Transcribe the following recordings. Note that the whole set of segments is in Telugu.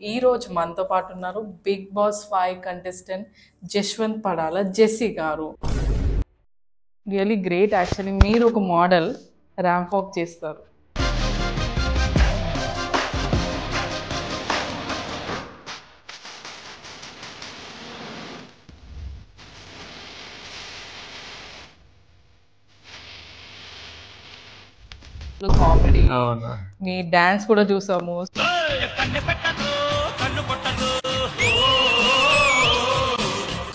ఈ రోజు మనతో పాటు ఉన్నారు Bigg Boss 5 contestant Jashwanth Padala Jessie గారు. Really great. యాక్చువల్లీ మీరు ఒక మోడల్ ర్యాంప్ వాక్ చేస్తారు. కామెడీ, మీ డాన్స్ కూడా చూసాము.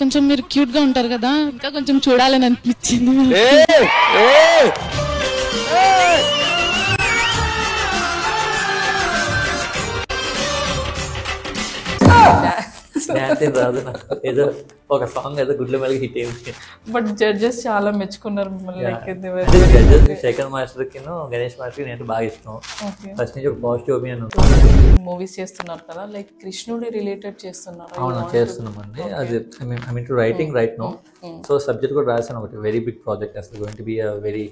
కొంచెం మీరు క్యూట్ గా ఉంటారు కదా, ఇంకా కొంచెం చూడాలని అనిపించింది. ఏదో ఒక సాంగ్ ఏదో గుడ్ల మీద హిట్ అయింది. బట్ జడ్జెస్ చాలా మెచ్చుకున్నారు మిమ్మల్ని. శేఖర్ మాస్టర్ కి గణేష్ మాస్టర్ కి నేను బాగా ఇష్టం. ఫస్ట్ నుంచి ఒక పాజిటివ్ ఒపీనియన్. మూవీస్ చేస్తున్నారు కదా, లైక్ కృష్ణుడి రిలేటెడ్ చేస్తున్నారు. అవును, చేస్తున్నామండి. అది I mean to writing right no. So subject కూడా రాసాను ఒకటి. Very big project. అసలు going to be a very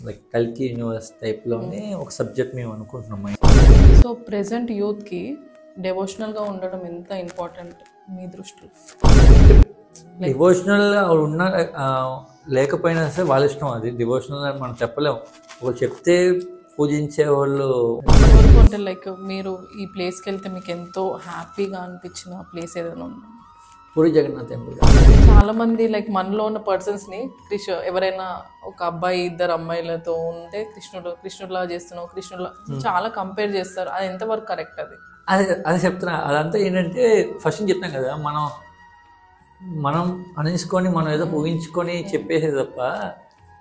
like కల్కి యూనివర్స్ టైప్ లోనే ఒక సబ్జెక్ట్ మేము అనుకుంటున్నాం. సో ప్రెసెంట్ యూత్ కి డివోషనల్ గా ఉండడం ఎంత ఇంపార్టెంట్ మీ దృష్టిలో? డివోషనల్ ఉన్న లేకపోయినా సరే వాళ్ళ ఇష్టం. అది డివోషనల్ అని మనం చెప్పలేము. ఒకరు చెప్తే పూజించే వాళ్ళు అంటే లైక్ మీరు ఈ ప్లేస్కి వెళ్తే మీకు ఎంతో హ్యాపీగా అనిపించిన ప్లేస్ ఏదైనా ఉందా? పూరి జగన్నాథ్ టెంపుల్. చాలా మంది లైక్ మనలో ఉన్న పర్సన్స్ ని ఎవరైనా ఒక అబ్బాయి ఇద్దరు అమ్మాయిలతో ఉంటే కృష్ణుడిలా చేస్తున్నావు, కృష్ణుడిలా చాలా కంపేర్ చేస్తారు. అది ఎంతవరకు కరెక్ట్? అది చెప్తున్నా. అదంతా ఏంటంటే ఫస్ట్ చెప్తాం కదా, మనం అనేసుకొని మనం ఏదో ఊహించుకొని చెప్పేసేది తప్ప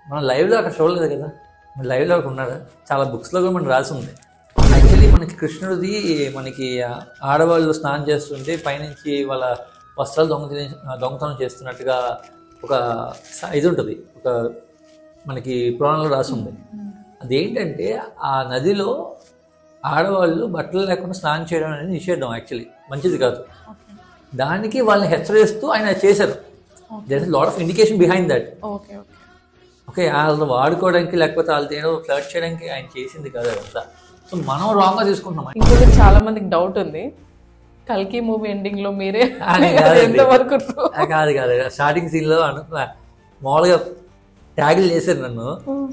మనం లైవ్లో అక్కడ చూడలేదు కదా. లైవ్లో అక్కడ ఉన్నారా? చాలా బుక్స్లో కూడా మనకు రాసి ఉంది. యాక్చువల్లీ మనకి కృష్ణుడిది మనకి ఆడవాళ్ళు స్నానం చేస్తుంటే పైనుంచి వాళ్ళ వస్త్రాలు దొంగతనం చేస్తున్నట్టుగా ఒక ఇది ఉంటుంది, ఒక మనకి పురాణంలో రాసి ఉంది. అదేంటంటే ఆ నదిలో ఆడవాళ్ళు బట్టలు లేకుండా స్నానం చేయడం అనేది నిషేధం. యాక్చువల్లీ మంచిది కాదు. దానికి వాళ్ళని హెచ్చరిస్తూ ఆయన చేశారు. There is lot of indication behind that. Okay, వాళ్ళు వాడుకోవడానికి లేకపోతే వాళ్ళతో ఏదో ఫ్లర్ట్ చేయడానికి ఆయన చేసింది కాదు అదంతా. సో మనం రాంగ్గా తీసుకుంటున్నాం. ఇంకొకటి చాలా మందికి డౌట్ ఉంది, కల్కి మూవీ ఎండింగ్ లో మీరే ఎంతవరకు? కాదు, స్టార్టింగ్ సీన్ లో మామూలుగా ట్యాగిల్ చేశారు నన్ను.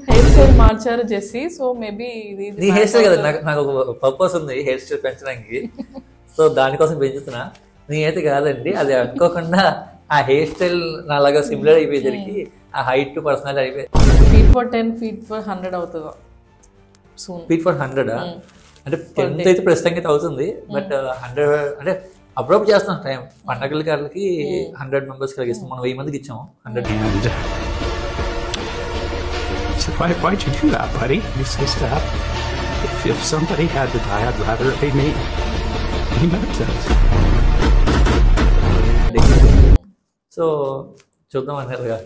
హెయిర్ స్టైల్ మార్చారు జెస్సీ. సో మేబీ నీ హెయిర్ స్టైల్ కదా, నాకు ఒక పర్పస్ ఉంది హెయిర్ స్టైల్ పెంచడానికి. సో దానికోసం పెంచుతున్నా. నేనైతే కాదండి, అది అనుకోకుండా ఆ హెయిర్ స్టైల్ నాలాగా సిమిలర్ అయిపోయేసరికి ఆ హైట్ టు పర్సనాలిటీ అయిపోయింది. ఫీట్ ఫర్ 10 feet for 100 అవుతుందా? ఫీట్ ఫర్ 100 అంటే 10 అయితే ప్రస్తుతానికి అయితే అవుతుంది. బట్ 100 అంటే అప్పుడప్పుడు చేస్తాం. టైం పండగలకి వాళ్ళకి 100 members కలిగి ఇస్తాం. మనం 1000 మందికి ఇచ్చాము 100. Why'd you do that, buddy? You say stop. If somebody had to die, I'd rather it be me. He meant that. So చూద్దాం అన్నట్టుగా.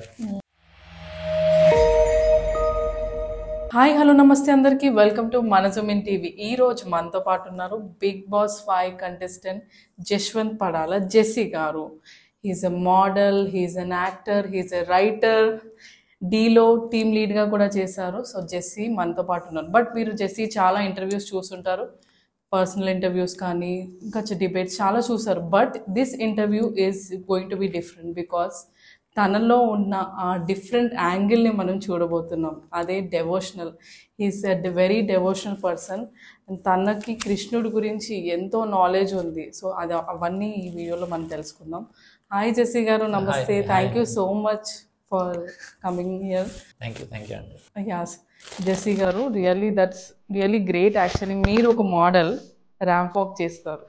హాయ్, హలో, నమస్తే అందరికి. వెల్కమ్ టు మనజుమిన్ టీవీ. ఈ రోజు మనతో పాటు ఉన్నారు Bigg Boss 5 contestant Jashwanth Padala Jessie గారు. He's a model, he's an actor, he's a writer, డీలో టీమ్ లీడ్గా కూడా చేశారు. సో జెస్సీ మనతో పాటు ఉన్నారు. బట్ మీరు జెస్సీ చాలా ఇంటర్వ్యూస్ చూస్తుంటారు, పర్సనల్ ఇంటర్వ్యూస్ కానీ ఇంకా డిబేట్స్ చాలా చూసారు. But this interview is going to be different because తనలో ఉన్న ఆ డిఫరెంట్ యాంగిల్ని మనం చూడబోతున్నాం. అదే devotional. He's a very devotional person. తనకి కృష్ణుడి గురించి ఎంతో నాలెడ్జ్ ఉంది. సో అది అవన్నీ ఈ వీడియోలో మనం తెలుసుకుందాం. హాయ్ జెస్సీ గారు, నమస్తే. Thank you so much for coming here. Thank you అండి. యాస్ జెస్సీ గారు, దట్స్ రియలీ గ్రేట్. యాక్చువల్లీ మీరు ఒక మోడల్ ర్యాంప్ వాక్ చేస్తారు.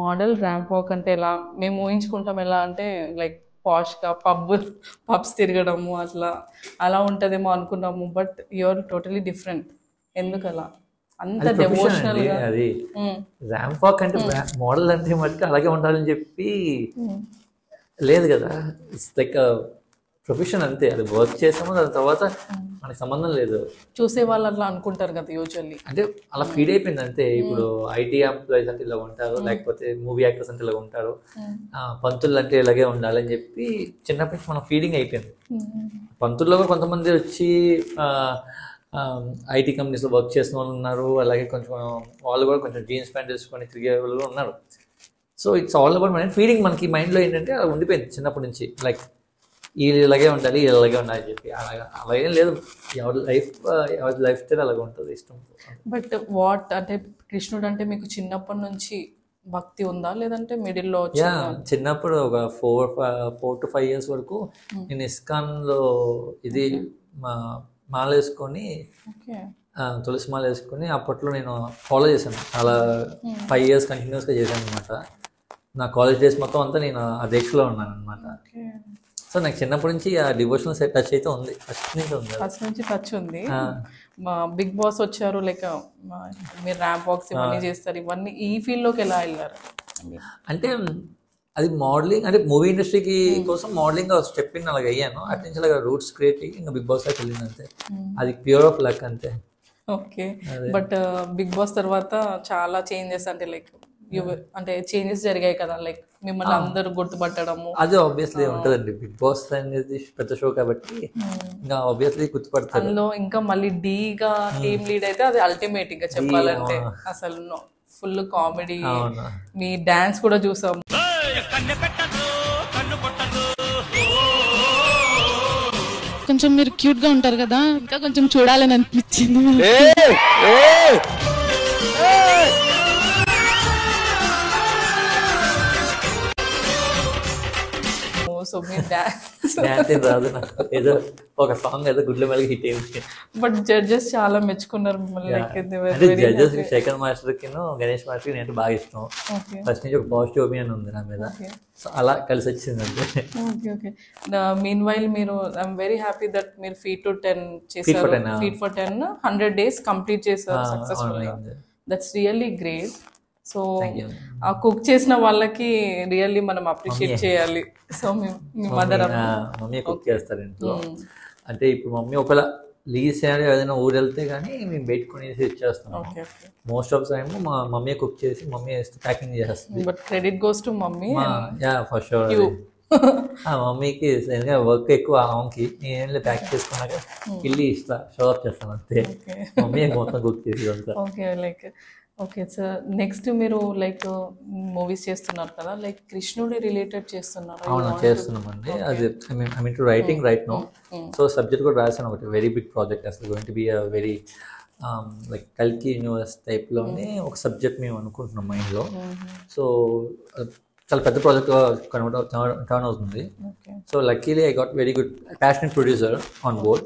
మోడల్ ర్యాంప్ వాక్ అంటే ఎలా మేము ఊహించుకుంటాం? ఎలా అంటే లైక్ పాష్గా పబ్స్ తిరగడము అలా ఉంటుందేమో అనుకున్నాము. But you're totally different. ఎందుకు అలా అంత డెవోషనల్? అది ర్యాంప్ వాక్ అంటే మోడల్ అంటే మటుకు అలాగే ఉండాలని చెప్పి లేదు కదా. ఇట్స్ లైక్ ప్రొఫెషన్ అంతే, అది వర్క్ చేసామో దాని తర్వాత మనకి సంబంధం లేదు. చూసే వాళ్ళు అట్లా అనుకుంటారు కదా యూజువల్లీ. అంటే అలా ఫీడ్ అయిపోయింది అంతే. ఇప్పుడు ఐటీ ఎంప్లాయీస్ అంటే ఇలా ఉంటారు, లేకపోతే మూవీ యాక్టర్స్ అంటే ఇలా ఉంటారు, పంతులు అంటే ఇలాగే ఉండాలి అని చెప్పి చిన్నప్పటి మనం ఫీడింగ్ అయిపోయింది. పంతుల్లో కూడా కొంతమంది వచ్చి ఐటీ కంపెనీస్లో వర్క్ చేసిన వాళ్ళు ఉన్నారు, అలాగే కొంచెం వాళ్ళు కూడా కొంచెం జీన్స్ ప్యాంట్ వేసుకొని తిరిగే వాళ్ళు ఉన్నారు. So it's all about mind feeding. మనకి మైండ్లో ఏంటంటే అలా ఉండిపోయింది చిన్నప్పటి నుంచి, లైక్ వీళ్ళు ఇలాగే ఉండాలి, వీళ్ళు ఇలాగే ఉండాలి అని చెప్పి. అలాగేం లేదు, ఎవరి లైఫ్ స్టైల్ అలాగే ఉంటుంది, ఇష్టం. బట్ వాట్ అంటే కృష్ణుడు అంటే మీకు చిన్నప్పటి నుంచి భక్తి ఉందా, లేదంటే మిడిల్లో? చిన్నప్పుడు ఒక 4 to 5 years వరకు నేను ఇస్కాన్లో ఇది మాల వేసుకొని, తులసి మాల వేసుకొని అప్పట్లో నేను ఫాలో చేశాను. చాలా 5 years కంటిన్యూస్గా చేశాను అనమాట. నా కాలేజ్ డేస్ మొత్తం అంతా నేను ఆ దీక్షలో ఉన్నాను అనమాట. సో నాకు చిన్నప్పటి నుంచి ఆ డివోషనల్ టచ్ అయితే ఉంది, ఫస్ట్ నుంచి టచ్ ఉంది. మా బిగ్ బాస్ వచ్చారు, లైక్ మీరు ర్యాంప్ వాక్స్ ఇవన్నీ చేస్తారు, ఇవన్నీ ఈ ఫీల్డ్లోకి ఎలా వెళ్ళారు? అంటే అది మోడలింగ్, అంటే మూవీ ఇండస్ట్రీకి కోసం మోడలింగ్ స్టెప్పింగ్ అలాగ అయ్యాను. అటు నుంచి అలాగ రూట్స్ క్రియేట్ అయ్యి ఇంకా బిగ్ బాస్లోకి వెళ్ళింది అంతే. అది ప్యూర్ ఆఫ్ లక్ అంతే. ఓకే, బట్ బిగ్ బాస్ తర్వాత చాలా చేంజెస్ అంటే లైక్ అంటే చేంజెస్ జరిగాయి కదా, లైక్ మిమ్మల్ని అందరూ గుర్తుపట్టడము. అది ఆబ్వియస్లీ ఉంటుందండి, బిగ్ బాస్ అనేది పెద్ద షో కాబట్టి ఇంకా ఆబ్వియస్లీ గుర్తుపడతారు. అందులో ఇంకా మళ్ళీ డీగా టీమ్ లీడ్ అయితే అది అల్టిమేట్ గా చెప్పాలంటే. అసలు ఫుల్ కామెడీ, మీ డాన్స్ కూడా చూసాం. కొంచెం మీరు క్యూట్ గా ఉంటారు కదా, ఇంకా కొంచెం చూడాలని అనిపించింది. సో మీ డాన్స్ రాదు నాకు, ఏదో ఒక సాంగ్ ఏదో గుడ్ల మెల్లగా హిట్ అయింది. బట్ జడ్జెస్ చాలా మెచ్చుకున్నారు మిమ్మల్ని. అంటే జడ్జెస్ శేఖర్ మాస్టర్ కి గణేష్ మాస్టర్ కి నేను బాగా ఇష్టం. ఫస్ట్ నుంచి ఒక పాజిటివ్ ఒపీనియన్ ఉంది నా మీద, సో అలా కలిసి వచ్చింది అంతే. Okay okay. మీన్ వైల్ మీరు ఐఎమ్ వెరీ హ్యాపీ దట్ మీరు ఫీట్ టు 10 చేశారు. ఫీట్ ఫర్ 10 100 days కంప్లీట్ చేశారు సక్సెస్ఫుల్ గా. That's really great. సో ఆ కుక్ చేసిన వాళ్ళకి రియల్లీ మనం అప్రిషియేట్ చేయాలి. సో మీ మదర్ మమ్మీ కుక్ చేస్తారు ఇంట్లో. అంటే ఇప్పుడు మమ్మీ ఒకవేళ లీజ్ ఏదైనా ఊరు వెళ్తే కానీ మేము పెట్టుకునేసి ఇచ్చేస్తాం. మోస్ట్ ఆఫ్ టైమ్ మా మమ్మీ కుక్ చేసి మమ్మీ ప్యాకింగ్ చేసేస్తుంది. But credit goes to mummy. For sure. మమ్మీకి వర్క్ ఎక్కువ, ఆమెకి నేను ప్యాక్ చేసుకున్నాక ఇల్లు ఇస్తా, షో ఆఫ్ చేస్తాను అంతే. మమ్మీ మొత్తం కుక్ చేసి అంతా. Okay, like okay sir. Next మీరు లైక్ మూవీస్ చేస్తున్నారు కదా, లైక్ కృష్ణుడి రిలేటెడ్ చేస్తున్నారు? అవును, చేస్తున్నామండి. అది I mean to writing right no. So subject కూడా రాశాను ఒకటి, వెరీ బిగ్ ప్రాజెక్ట్. అసలు going to be a very like కల్కి యూనివర్స్ టైప్లోనే ఒక సబ్జెక్ట్ మేము అనుకుంటున్నాం మైండ్లో. సో చాలా పెద్ద ప్రాజెక్ట్ టర్న్ అవుతుంది. So luckily I got very good passionate producer on board.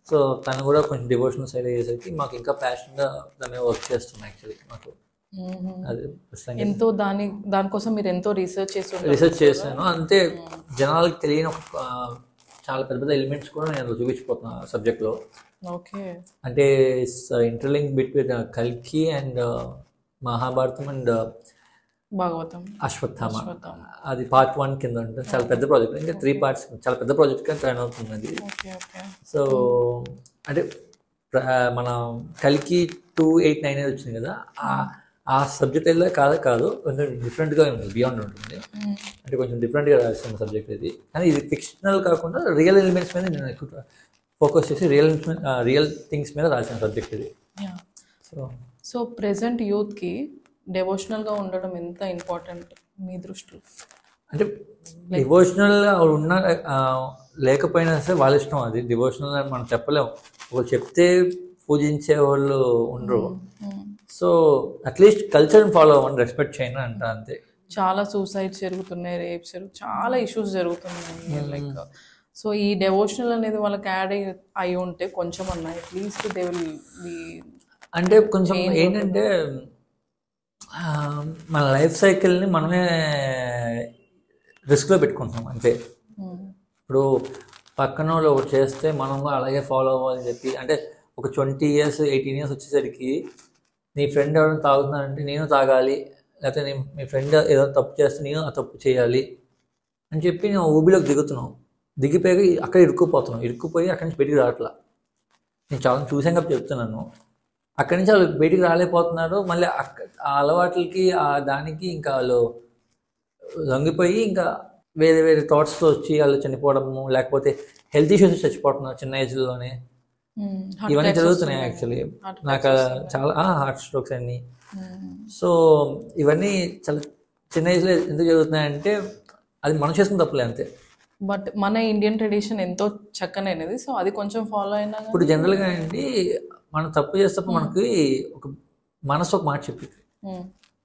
So తను కూడా కొంచెం డివోషనల్ సైడ్ అయ్యేసరికి మాకు ఇంకా ప్యాషన్గా దాన్ని వర్క్ చేస్తున్నాం. యాక్చువల్లీ మాకు అది ఎంతో దానికోసం మీరు ఎంతో రీసెర్చ్ చేశాను. అంతే జనాలకు తెలియని ఒక చాలా పెద్ద పెద్ద ఎలిమెంట్స్ కూడా నేను చూపించిపోతున్నా సబ్జెక్ట్లో. ఓకే, అంటే ఇంటర్లింక్ బిట్వీన్ కల్కి అండ్ మహాభారతం అండ్ భాగవతం, అశ్వత్థామ. అది part 1 కింద ఉంటుంది. చాలా పెద్ద ప్రాజెక్ట్, ఇంకా 3 parts, చాలా పెద్ద ప్రాజెక్ట్గా టర్న్ అవుతుంది అది. సో అంటే మన కల్కి 289 వచ్చింది కదా, ఆ సబ్జెక్ట్ అయితే కాదు కొంచెం డిఫరెంట్గా ఉంటుంది, బియాండ్ ఉంటుంది. అంటే కొంచెం డిఫరెంట్గా రాసిన సబ్జెక్ట్ ఇది. కానీ ఇది ఫిక్షనల్ కాకుండా రియల్ ఎలిమెంట్స్ మీద నేను ఎక్కువ ఫోకస్ చేసి రియల్ థింగ్స్ మీద రాసిన సబ్జెక్ట్ ఇది. సో ప్రెసెంట్ యూత్కి డెవోషనల్గా ఉండడం ఎంత ఇంపార్టెంట్ మీ దృష్టిలో? అంటే డివోషనల్ ఉన్న లేకపోయినా సరే వాళ్ళ ఇష్టం, అది డివోషనల్ అని మనం చెప్పలేము. ఒకళ్ళు చెప్తే పూజించే వాళ్ళు ఉండరు. సో అట్లీస్ట్ కల్చర్ని ఫాలో అవ్వండి, రెస్పెక్ట్ చేయండి అంట అంతే. చాలా సూసైడ్స్ జరుగుతున్నాయి, రేప్స్ చాలా ఇష్యూస్ జరుగుతున్నాయి. లైక్ సో ఈ డెవోషనల్ అనేది వాళ్ళకి యాడ్ అయి ఉంటే కొంచెం అన్నా అట్లీస్ట్ దే విల్ బి. అంటే కొంచెం ఏంటంటే మన లైఫ్ సైకిల్ని మనమే రిస్క్లో పెట్టుకుంటున్నాం అంతే. ఇప్పుడు పక్కన వాళ్ళు ఒకటి చేస్తే మనం అలాగే ఫాలో అవ్వాలని చెప్పి, అంటే ఒక 20 years 18 years వచ్చేసరికి నీ ఫ్రెండ్ ఎవరైనా తాగుతున్నాడంటే నేను తాగాలి, లేకపోతే మీ ఫ్రెండ్ ఏదో తప్పు చేస్తే నేను ఆ తప్పు చేయాలి అని చెప్పి నేను ఊబిలోకి దిగుతున్నాం. దిగిపోయి అక్కడ ఇరుక్కుపోతున్నాం, ఇరుక్కుపోయి అక్కడి నుంచి బయటికి రావట్లా. నేను చాలా చూసాం కాబట్టి చెప్తున్నాను. అక్కడి నుంచి వాళ్ళు బయటికి రాలేకపోతున్నారు. మళ్ళీ ఆ అలవాట్లకి ఆ దానికి ఇంకా వాళ్ళు లొంగిపోయి ఇంకా వేరే వేరే థాట్స్తో వచ్చి వాళ్ళు చనిపోవడము, లేకపోతే హెల్త్ ఇష్యూస్ చచ్చిపోతున్నారు చిన్న ఏజ్లోనే. ఇవన్నీ జరుగుతున్నాయి యాక్చువల్లీ. నాకు చాలా హార్ట్ స్ట్రోక్స్ అన్నీ. సో ఇవన్నీ చాలా చిన్న ఏజ్లో ఎందుకు జరుగుతున్నాయంటే అది మనం చేసుకుని తప్పలే అంతే. బట్ మన ఇండియన్ ట్రెడిషన్ ఎంతో చక్కనైనది, సో అది కొంచెం ఫాలో అయినా. ఇప్పుడు జనరల్గా అండి మనం తప్పు చేసేటప్పుడు మనకి ఒక మనసు ఒక మాట చెప్పింది,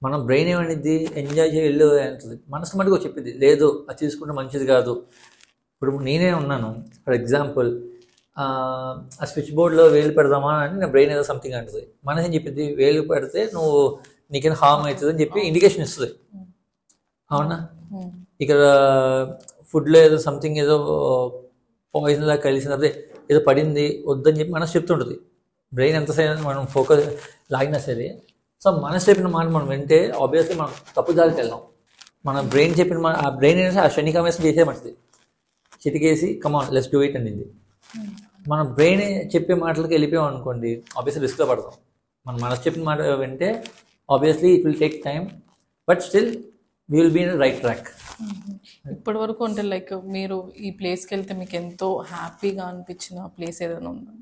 మనం బ్రెయిన్ ఏమనిద్ది ఎంజాయ్ చేయాలి అంటుంది, మనసు మటుకు చెప్పింది లేదు అది తీసుకుంటే మంచిది కాదు. ఇప్పుడు నేనే ఉన్నాను ఫర్ ఎగ్జాంపుల్, ఆ స్విచ్ బోర్డ్లో వేలు పెడదామా అని నా బ్రెయిన్ ఏదో సంథింగ్ అంటుంది, మనసు ఏం చెప్పింది వేలు పెడితే నువ్వు నీకేం హార్మ్ అవుతుంది అని చెప్పి ఇండికేషన్ ఇస్తుంది. అవునా? ఇక్కడ ఫుడ్లో ఏదో సంథింగ్ ఏదో పాయిజన్ లాగా కలిసినప్పుడు ఏదో పడింది వద్దని చెప్పి మనసు చెప్తుంటుంది. బ్రెయిన్ ఎంత సైనా మనం ఫోకస్ లాగినా సరే, సో మనసు చెప్పిన మాట మనం వింటే ఆబ్వియస్లీ మనం తప్పు దారికి వెళ్ళాం. మన బ్రెయిన్ చెప్పిన మాట, ఆ బ్రెయిన్ అనేది ఆ శనికామేసం చేసేమంటుంది, చిటికేసి కమాన్ లెట్స్ డూ ఇట్ అనేది. మన బ్రెయిన్ చెప్పే మాటలకి వెళ్ళిపోయాం అనుకోండి, ఆబ్వియస్లీ రిస్క్లో పడతాం. మన మనసు చెప్పిన మాట వింటే obviously it will take time, but still we will be in right track. ఇప్పటి వరకు అంటే లైక్ మీరు ఈ ప్లేస్కి వెళ్తే మీకు ఎంతో హ్యాపీగా అనిపించిన ప్లేస్ ఏదైనా ఉందా?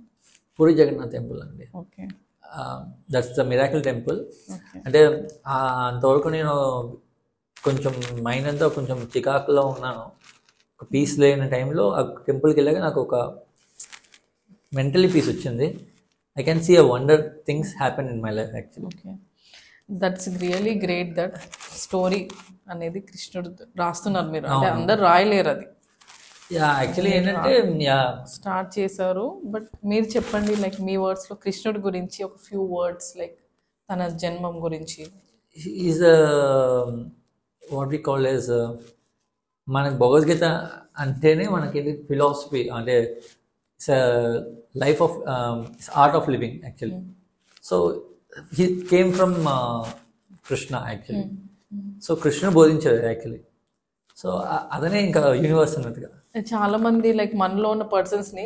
పూరి జగన్నాథ్ టెంపుల్ అండి. Okay, that's the miracle temple. అంటే అంతవరకు నేను కొంచెం మైండ్ అంతా కొంచెం చికాకులో ఉన్నాను, ఒక పీస్ లేని టైంలో ఆ టెంపుల్కి వెళ్ళాక నాకు ఒక మెంటలీ పీస్ వచ్చింది. I can see a wonder things happen in my life actually. Okay, that's really great that story అనేది కృష్ణుడు రాస్తున్నారు మీరు, అంటే అందరు రాయలేరు అది. యాక్చువల్లీ ఏంటంటే స్టార్ట్ చేశారు, బట్ మీరు చెప్పండి లైక్ మీ వర్డ్స్లో కృష్ణుడి గురించి ఒక ఫ్యూ వర్డ్స్, లైక్ తన జన్మం గురించి. Is what we call as, మనకి భగవద్గీత అంటేనే మనకి ఫిలాసఫీ, అంటే it's life of art of living actually. So he came from Krishna actually. So కృష్ణుడు బోధించారు యాక్చువల్లీ. సో అదనే ఇంకా యూనివర్స్ అన్నట్టుగా. చాలా మంది లైక్ మనలో ఉన్న పర్సన్స్ని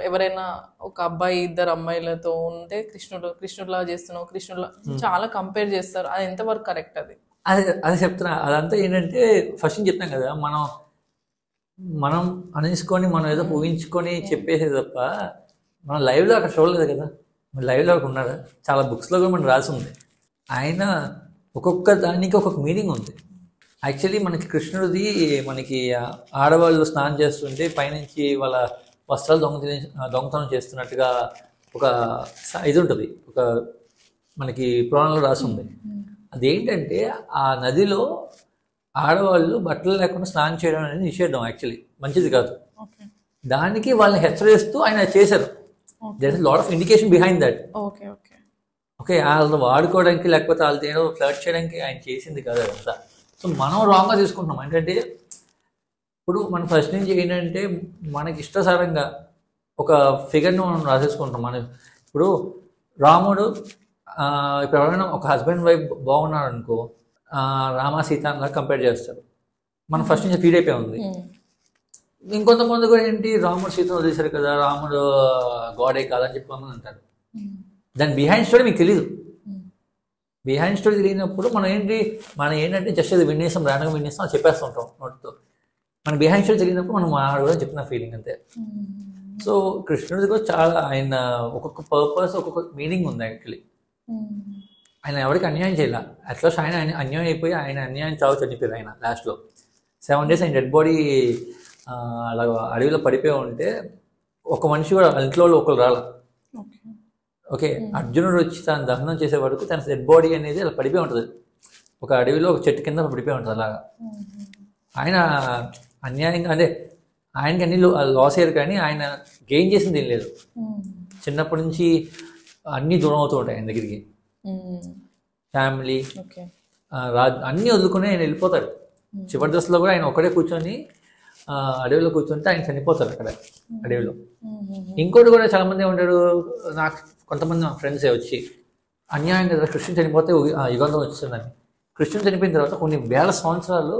ఎవరైనా ఒక అబ్బాయి ఇద్దరు అమ్మాయిలతో ఉంటే కృష్ణుడిలా చేస్తున్నావు, కృష్ణుడిలా చాలా కంపేర్ చేస్తారు. అది ఎంతవరకు కరెక్ట్? అది చెప్తున్నా. అదంతా ఏంటంటే ఫస్ట్ చెప్తాం కదా, మనం అనేసుకొని మనం ఏదో ఊహించుకొని చెప్పేసేది తప్ప మనం లైవ్లో అక్కడ చూడలేదు కదా. లైవ్లో అక్కడ ఉన్నారా? చాలా బుక్స్లో కూడా మనం రాసి ఉంది. ఆయన ఒక్కొక్క దానికి ఒక్కొక్క మీనింగ్ ఉంది. యాక్చువల్లీ మనకి కృష్ణుడిది మనకి ఆడవాళ్ళు స్నానం చేస్తుంటే పైనుంచి వాళ్ళ వస్త్రాలు దొంగతనం చేస్తున్నట్టుగా ఒక ఇది ఉంటుంది, ఒక మనకి పురాణంలో రాసి ఉంది. అదేంటంటే ఆ నదిలో ఆడవాళ్ళు బట్టలు లేకుండా స్నానం చేయడం అనేది నిషేధం, యాక్చువల్లీ మంచిది కాదు. దానికి వాళ్ళని హెచ్చరిస్తూ ఆయన చేశారు. There is lot of indication behind that. Okay, వాళ్ళని వాడుకోవడానికి లేకపోతే వాళ్ళతో ఏదో ఫ్లర్ట్ చేయడానికి ఆయన చేసింది కాదు అదంతా. సో మనం రాంగ్గా తీసుకుంటున్నాం. ఏంటంటే ఇప్పుడు మనం ఫస్ట్ నుంచి ఏంటంటే మనకి ఇష్టసారంగా ఒక ఫిగర్ని మనం రాసేసుకుంటాం. మనం ఇప్పుడు రాముడు ఇప్పుడు ఎవరైనా ఒక హస్బెండ్ వైఫ్ బాగున్నాడు అనుకో, రామ సీత అలా కంపేర్ చేస్తారు. మనం ఫస్ట్ నుంచి ఫీడ్ అయిపోయి ఉంది. ఇంకొంతమంది కూడా ఏంటి, రాముడు సీతను వదిలేశారు కదా, రాముడు గాడే కాదని చెప్పి అంటారు. దాని బిహైండ్ స్టోరీ మీకు తెలీదు. బిహైండ్ స్టోరీ తెలియనప్పుడు మనం ఏంటంటే జస్ట్ అది వినేస్తాం, ర్యాండమ్గా వినేస్తాం, అది చెప్పేస్తుంటాం నోటితో. మన బిహైండ్ స్టోరీ తెలియనప్పుడు మనం మాట్లాడుగా చెప్పిన ఫీలింగ్ అంతే. సో కృష్ణుడికి కూడా చాలా ఆయన ఒక్కొక్క పర్పస్ ఒక్కొక్క మీనింగ్ ఉంది యాక్చువల్లీ. ఆయన ఎవరికి అన్యాయం చేయాల, అట్లా ఆయన అన్యాయం అయిపోయి ఆయన అన్యాయం చావు చనిపోయారు. ఆయన లాస్ట్లో 7 days ఆయన డెడ్ బాడీ అలా అడవిలో పడిపోయి ఉంటే ఒక మనిషి కూడా ఇంట్లో ఒకరు రాల. ఓకే, అర్జునుడు వచ్చి తను దహనం చేసే వరకు తన డెడ్ బాడీ అనేది అలా పడిపోయి ఉంటుంది, ఒక అడవిలో ఒక చెట్టు కింద పడిపోయి ఉంటుంది. అలాగా ఆయన అన్యాయంగా, అంటే ఆయనకి అన్ని లాస్ అయ్యారు కానీ ఆయన గెయిన్ చేసింది ఏం లేదు. చిన్నప్పటి నుంచి అన్నీ దూరం అవుతూ ఉంటాయి ఆయన దగ్గరికి. ఫ్యామిలీ, అన్నీ వదులుకొని ఆయన వెళ్ళిపోతాడు. చివరి దశలో కూడా ఆయన ఒకడే కూర్చొని అడవిలో కూర్చుంటే ఆయన చనిపోతారు అక్కడ అడవిలో. ఇంకోటి కూడా చాలా మంది ఏమంటాడు, నాకు కొంతమంది మా ఫ్రెండ్సే వచ్చి అన్యాయం కదా కృష్ణుడు చనిపోతే యుగాంతం వచ్చిందని. కృష్ణుడు చనిపోయిన తర్వాత కొన్ని వేల సంవత్సరాలు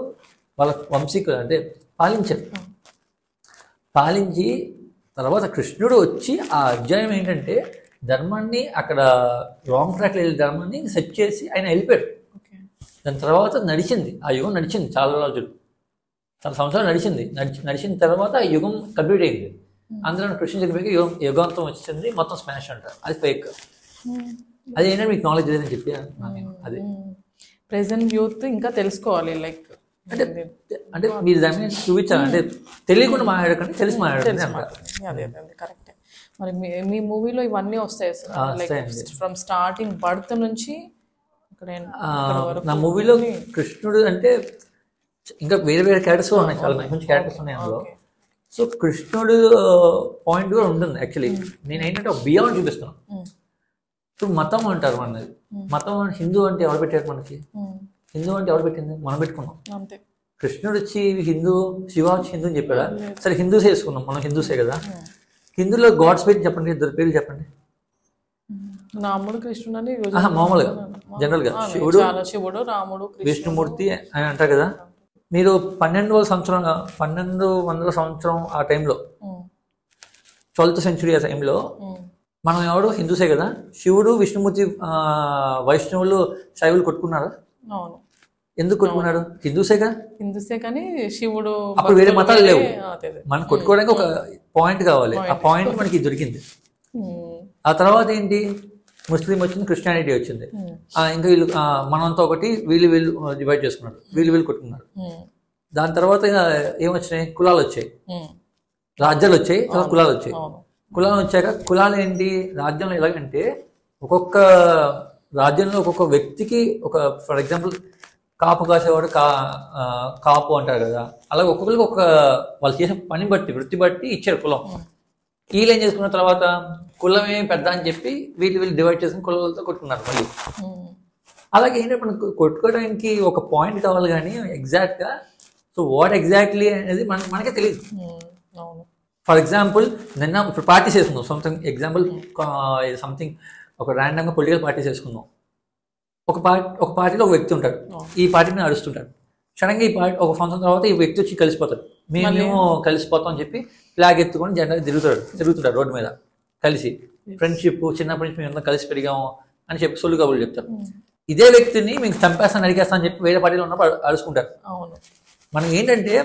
వాళ్ళ వంశీకులు అంటే పాలించారు. పాలించి తర్వాత కృష్ణుడు వచ్చి ఆ అధ్యాయం ఏంటంటే ధర్మాన్ని అక్కడ రాంగ్ ట్రాక్లో వెళ్ళి ధర్మాన్ని సెట్ చేసి ఆయన వెళ్ళిపోయాడు. దాని తర్వాత నడిచింది, ఆ యుగం నడిచింది చాలా రోజులు, చాలా సంవత్సరాలు నడిచిన తర్వాత ఆ యుగం కంప్లీట్ అయింది. అందులో కృష్ణ చెప్పి యుగాంతం వచ్చింది, మొత్తం స్మాష్ అంటారు. అది ఫేక్. అది ఏంటంటే మీకు నాలెడ్జ్ లేదని చెప్పి అది ప్రెసెంట్ యూత్ ఇంకా తెలుసుకోవాలి. లైక్ అంటే మీరు దాన్ని చూపించాలి, అంటే తెలియకుండా మాట్లాడకండి, తెలిసి మాట్లాడండి. అదే కరెక్టే. మరి మీ మూవీలో ఇవన్నీ వస్తాయి sir, like from starting birth నుంచి నా మూవీలో కృష్ణుడు అంటే ఇంకా వేరే వేరే క్యారెక్టర్స్ ఉన్నాయి, చాలా మంచి మంచి క్యారెక్టర్స్ ఉన్నాయి అందులో. సో కృష్ణుడు పాయింట్ కూడా ఉంటుంది. యాక్చువల్లీ నేను ఏంటంటే ఒక బియాండ్ చూపిస్తాను. ఇప్పుడు మతం అంటారు మనది, మతం హిందూ అంటే ఎవరు పెట్టారు మనకి? హిందూ అంటే ఎవరు పెట్టింది? మనం పెట్టుకున్నాం. కృష్ణుడు వచ్చి హిందూ, శివ వచ్చి హిందూ అని చెప్పాడా? సరే హిందూసే వేసుకున్నాం, మనం హిందూసే కదా. హిందూలో గాడ్స్ పేరు చెప్పండి, ఇద్దరు పేర్లు చెప్పండి. రాముడు కృష్ణుడు అని మామూలుగా జనరల్గా శివుడు రాముడు విష్ణుమూర్తి అని అంటారు కదా. మీరు 1200 సంవత్సరం ఆ టైంలో 12th century ఆ టైంలో మనం ఎవరు హిందూసే కదా. శివుడు విష్ణుమూర్తి వైష్ణవులు శైవులు కొట్టుకున్నారా? ఎందుకు కొట్టుకున్నారు? హిందూసేగా. కానీ శివుడు అప్పుడు వేరే మతాలు లేవు. మనం కొట్టుకోవడానికి ఒక పాయింట్ కావాలి, ఆ పాయింట్ మనకి దొరికింది. ఆ తర్వాత ఏంటి? ముస్లిం వచ్చింది, క్రిస్టియానిటీ వచ్చింది. ఇంకా వీళ్ళు మనంతా ఒకటి, వీళ్ళు డివైడ్ చేసుకున్నారు, వీళ్ళు కొట్టుకున్నారు. దాని తర్వాత ఏమొచ్చినాయి? కులాలు వచ్చాయి, రాజ్యాలు వచ్చాయి, తర్వాత కులాలు వచ్చాయి. కులాలు వచ్చాక కులాలు ఏంటి? రాజ్యంలో ఎలాగంటే ఒక్కొక్క రాజ్యంలో ఒక్కొక్క వ్యక్తికి ఒక, ఫర్ ఎగ్జాంపుల్ కాపు కాసేవాడు కాపు అంటారు కదా, అలాగే ఒక్కొక్కరికి ఒక వాళ్ళు చేసే పని బట్టి, వృత్తి బట్టి ఇచ్చారు కులం. వీళ్ళు ఏం చేసుకున్న తర్వాత కులమే పెద్ద అని చెప్పి వీళ్ళు డివైడ్ చేసుకుని కులాలతో కొట్టుకున్నారు మళ్ళీ. అలాగే ఏంటంటే మనకు కొట్టుకోవడానికి ఒక పాయింట్ కావాలి, కానీ ఎగ్జాక్ట్గా సో వాట్ ఎగ్జాక్ట్లీ అనేది మనకే తెలియదు. ఫర్ ఎగ్జాంపుల్ నిన్న ఇప్పుడు పార్టీస్ చేసుకుందాం, సంథింగ్ ఒక ర్యాండమ్గా పొలిటికల్ పార్టీస్ చేసుకుందాం. ఒక పార్టీలో ఒక వ్యక్తి ఉంటాడు, ఈ పార్టీని నడుస్తుంటాడు. సడన్గా ఈ పార్టీ ఒక సంవత్సరం తర్వాత ఈ వ్యక్తి వచ్చి కలిసిపోతాడు. మేము కలిసిపోతాం అని చెప్పి ఫ్లాగ్ ఎత్తుకొని జెండా తిరుగుతుంటాడు రోడ్డు మీద కలిసి. ఫ్రెండ్షిప్, చిన్నప్పటి నుంచి మేము కలిసి పెరిగాము అని చెప్పి సొల్లు కబుర్లు చెప్తారు. ఇదే వ్యక్తిని మీకు చంపేస్తాను, అడిగేస్తాను అని చెప్పి వేరే పార్టీలో ఉన్నప్పుడు అరుచుకుంటారు. మనం ఏంటంటే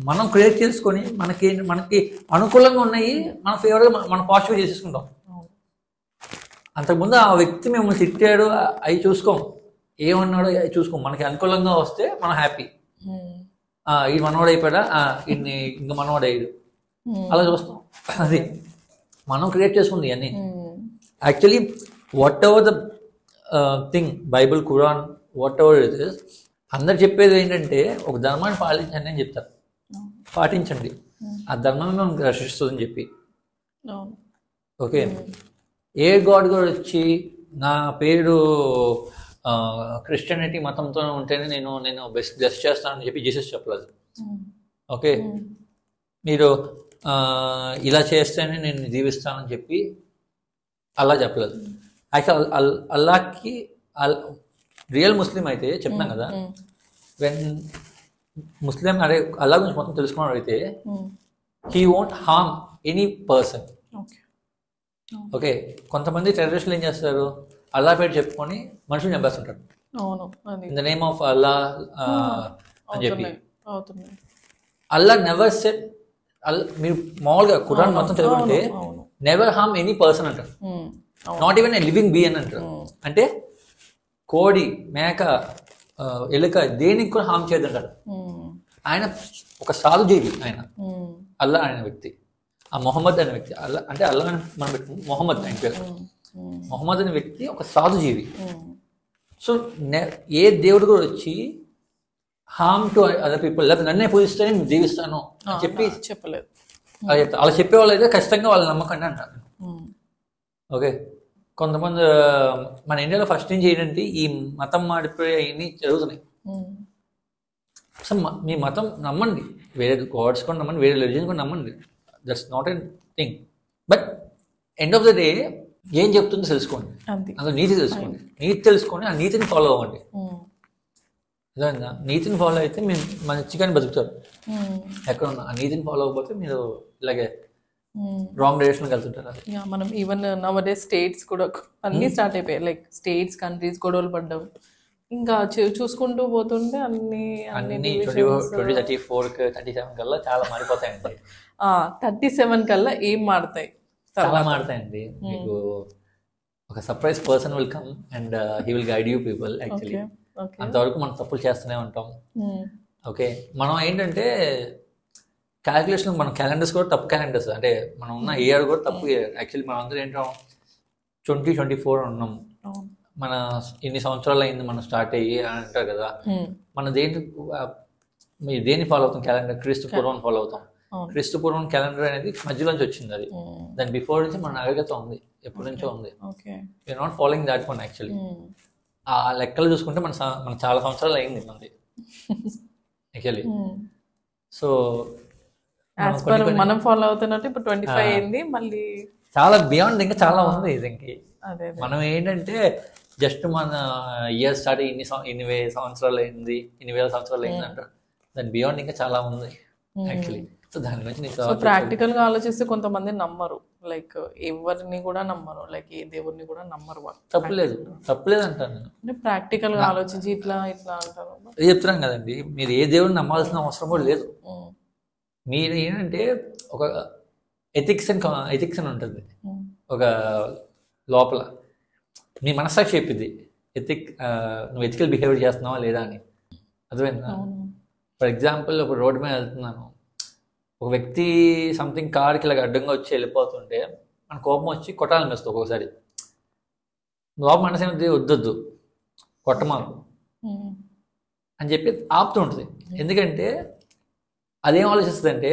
మనం క్రియేట్ చేసుకొని మనకి అనుకూలంగా ఉన్నాయి, మన ఫేవర్గా మనం పాజిటివ్ చేసేసుకుంటాం. అంతకుముందు ఆ వ్యక్తి మిమ్మల్ని తిట్టాడు అవి చూసుకోం, ఏమన్నాడో అవి చూసుకోం. మనకి అనుకూలంగా వస్తే మనం హ్యాపీ, ఈ మనవాడు అయిపోయాడా, ఇంకా మనవాడు అయ్యాడు, అలా చూస్తాం. అది మనం క్రియేట్ చేసుకుంది ఇవన్నీ. Actually what ever the thing, Bible, Quran, what ever it is, అందరు చెప్పేది ఏంటంటే ఒక ధర్మాన్ని పాటించండి అని చెప్తారు. పాటించండి, ఆ ధర్మం మనం రక్షిస్తుందని చెప్పి. ఓకే, ఏ గాడ్ కూడా వచ్చి నా పేరు క్రిస్టియానిటీ మతంతో ఉంటేనే నేను బెస్ట్ చేస్తానని చెప్పి జీసస్ చెప్పలేదు. ఓకే, మీరు ఇలా చేస్తేనే నేను జీవిస్తానని చెప్పి అల్లా చెప్పలేదు. యాక్చువల్ అల్లాకి రియల్ ముస్లిం అయితే చెప్తున్నాం కదా, వెన్ ముస్లిం అరే అల్లా గురించి మొత్తం తెలుసుకున్నాడు అయితే he won't harm any person. Okay, కొంతమంది టెర్రరిస్టులు ఏం చేస్తారు? అల్లా పేరు చెప్పుకొని మనుషులు చంపేస్తుంటారు, in the name of Allah అని చెప్పి. అల్లా నెవర్ సెడ్, మీరు మామూలుగా ఖురాన్ మొత్తం చదువుకుంటే నెవర్ హార్మ్ ఎనీ పర్సన్ అంటారు, నాట్ ఈవెన్ ఏ లివింగ్ బీ అని అంటారు. అంటే కోడి, మేక, ఎలుక దేనికి కూడా హార్మ్ చేయదంటారు. ఆయన ఒక సాధుజీవి, ఆయన అల్లా అనే వ్యక్తి, ఆ మొహమ్మద్ అనే వ్యక్తి. అల్లా అంటే అల్లా మనం పెట్టుకుంటాం, మొహమ్మద్ ఆయన పేరు. మొహమ్మద్ అనే వ్యక్తి ఒక సాధుజీవి. సో ఏ దేవుడు కూడా వచ్చి హార్మ్ టు అదర్ పీపుల్, లేకపోతే నన్నే పూజిస్తే నేను జీవిస్తాను అని చెప్పి చెప్పలేదు. అలా చెప్పేవాళ్ళు అయితే ఖచ్చితంగా వాళ్ళ నమ్మకండి అంటారు. ఓకే, కొంతమంది మన ఇండియాలో ఫస్ట్ నుంచి ఏంటంటే ఈ మతం మాడిపోయి అవన్నీ జరుగుతున్నాయి. అసలు మీ మతం నమ్మండి, వేరే గాడ్స్ కూడా నమ్మండి, వేరే రిలీజన్ కూడా నమ్మండి, that's not a thing. But end of the day ఏం చెప్తుందో తెలుసుకోండి, అందులో నీతి తెలుసుకోండి, నీతి తెలుసుకొని ఆ నీతిని ఫాలో అవ్వండి. అదేవిధంగా నీతిని ఫాలో అయితే మీరు మంచిగానే బతుకుతారు. ఎక్కడ ఉన్నా ఆ నీతిని ఫాలో అవ్వకపోతే మీరు ఇలాగే రాంగ్ డైరెక్షన్కి వెళ్తుంటారు. అది మనం ఈవెన్ నవడే స్టేట్స్ కూడా అన్నీ స్టార్ట్ అయిపోయాయి, లైక్ స్టేట్స్ కంట్రీస్ గొడవలు పడ్డాం. ఇంకా చూసుకుంటూ పోతుంటే అన్ని 2034 37 కల్లా చాలా మారిపోతాయండి. 37 కల్లా ఏం మారుతాయి? చాలా మారుతాయండి. మీకు ఒక surprise person will come and he will guide you people. Actually అంతవరకు మనం తప్పులు చేస్తూనే ఉంటాం. ఓకే, మనం ఏంటంటే క్యాలిక్యులేషన్, మన క్యాలెండర్స్ కూడా తప్పు క్యాలెండర్స్, అంటే మనం ఉన్న ఇయర్ కూడా తప్పు ఇయర్. యాక్చువల్లీ మనం అందరూ ఏంటాం 2024 ఉన్నాం, మన ఇన్ని సంవత్సరాలు అయింది మనం స్టార్ట్ అయ్యి అని అంటారు కదా. మన దేన్ని ఫాలో అవుతాం? క్యాలెండర్ క్రీస్తు పూర్వం ఫాలో అవుతాం. క్రీస్తు పూర్వం క్యాలెండర్ అనేది మధ్యలోంచి వచ్చింది. అది దాని బిఫోర్ నుంచి మన నాగరికత ఉంది, ఎప్పటి నుంచో ఉంది. You're not following that one. Actually ఆ లెక్కలు చూసుకుంటే మన చాలా సంవత్సరాలు అయింది మనది యాక్చువల్లీ. సో మనం ఫాలో అవుతున్నట్టు ఇప్పుడు 25 అయింది, మళ్ళీ చాలా బియాండ్ ఇంకా చాలా ఉంది దీనికి. మనం ఏంటంటే జస్ట్ మన ఇయర్ స్టార్ట్ ఇన్ని వేల సంవత్సరాలు అయింది, ఇన్ని వేల సంవత్సరాలు అయింది అంటారు. దాని బియాండ్ ఇంకా చాలా ఉంది యాక్చువల్లీ. సో దాని గురించి ప్రాక్టికల్ గా ఆలోచిస్తే కొంతమంది నమ్మరు, లైక్ ఎవరిని కూడా నమ్మరు, లైక్ ఏ దేవుడిని కూడా నమ్మరు. తప్పులేదు అంటాను నేను. అంటే ప్రాక్టికల్ గా ఆలోచించి ఇట్లా అంటారు. చెప్తున్నాం కదండి, మీరు ఏ దేవుడిని నమ్మాల్సిన అవసరం కూడా లేదు. మీరు ఏంటంటే ఒక ఎథిక్స్ అని ఉంటుంది ఒక లోపల, మీ మనస్సాక్షి చెప్పింది నువ్వు ఎథికల్ బిహేవియర్ చేస్తున్నావా లేదా అని. అర్థమైందా? ఫర్ ఎగ్జాంపుల్ ఒక రోడ్డు మీద వెళ్తున్నాను, ఒక వ్యక్తి సంథింగ్ కార్కి ఇలాగ అడ్డంగా వచ్చి వెళ్ళిపోతుంటే మన కోపం వచ్చి కొట్టాలని వేస్తావు ఒక్కొక్కసారి. లోపల మనసు ఏమిటి, వద్దొద్దు కొట్టమాకు అని చెప్పి ఆపుతూ ఉంటుంది. ఎందుకంటే అదేం ఆలోచిస్తుంది అంటే,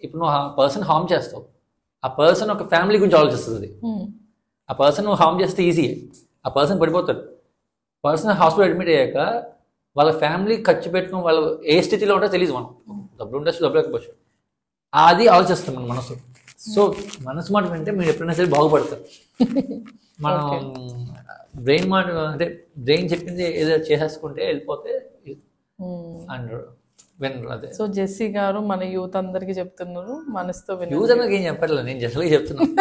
ఇప్పుడు నువ్వు ఆ పర్సన్ హార్మ్ చేస్తావు, ఆ పర్సన్ ఒక ఫ్యామిలీ గురించి ఆలోచిస్తుంది. ఆ పర్సన్ నువ్వు హార్మ్ చేస్తే ఈజీ, ఆ పర్సన్ పడిపోతాడు. పర్సన్ హాస్పిటల్ అడ్మిట్ అయ్యాక వాళ్ళ ఫ్యామిలీ ఖర్చు పెట్టుకుని వాళ్ళు ఏ స్థితిలో ఉంటారో తెలియదు. మనం డబ్బులు ఉండొచ్చు, డబ్బులు లేకపోవచ్చు, అది ఆలోచిస్తాం మన మనసు. సో మనసు మాట వింటే మీరు ఎప్పుడైనా సరే బాగుపడతారు. మనం బ్రెయిన్ మాట అంటే బ్రెయిన్ చెప్పింది ఏదో చేసేసుకుంటే వెళ్ళిపోతే అంటారు వినరు. అదే. సో జెస్సీ గారు మన యూత్ అందరికి చెప్తున్నారు, మనసుతో యూత్ అందరికి ఏం చెప్పట్లేదు, నేను జస్ట్ చెప్తున్నాను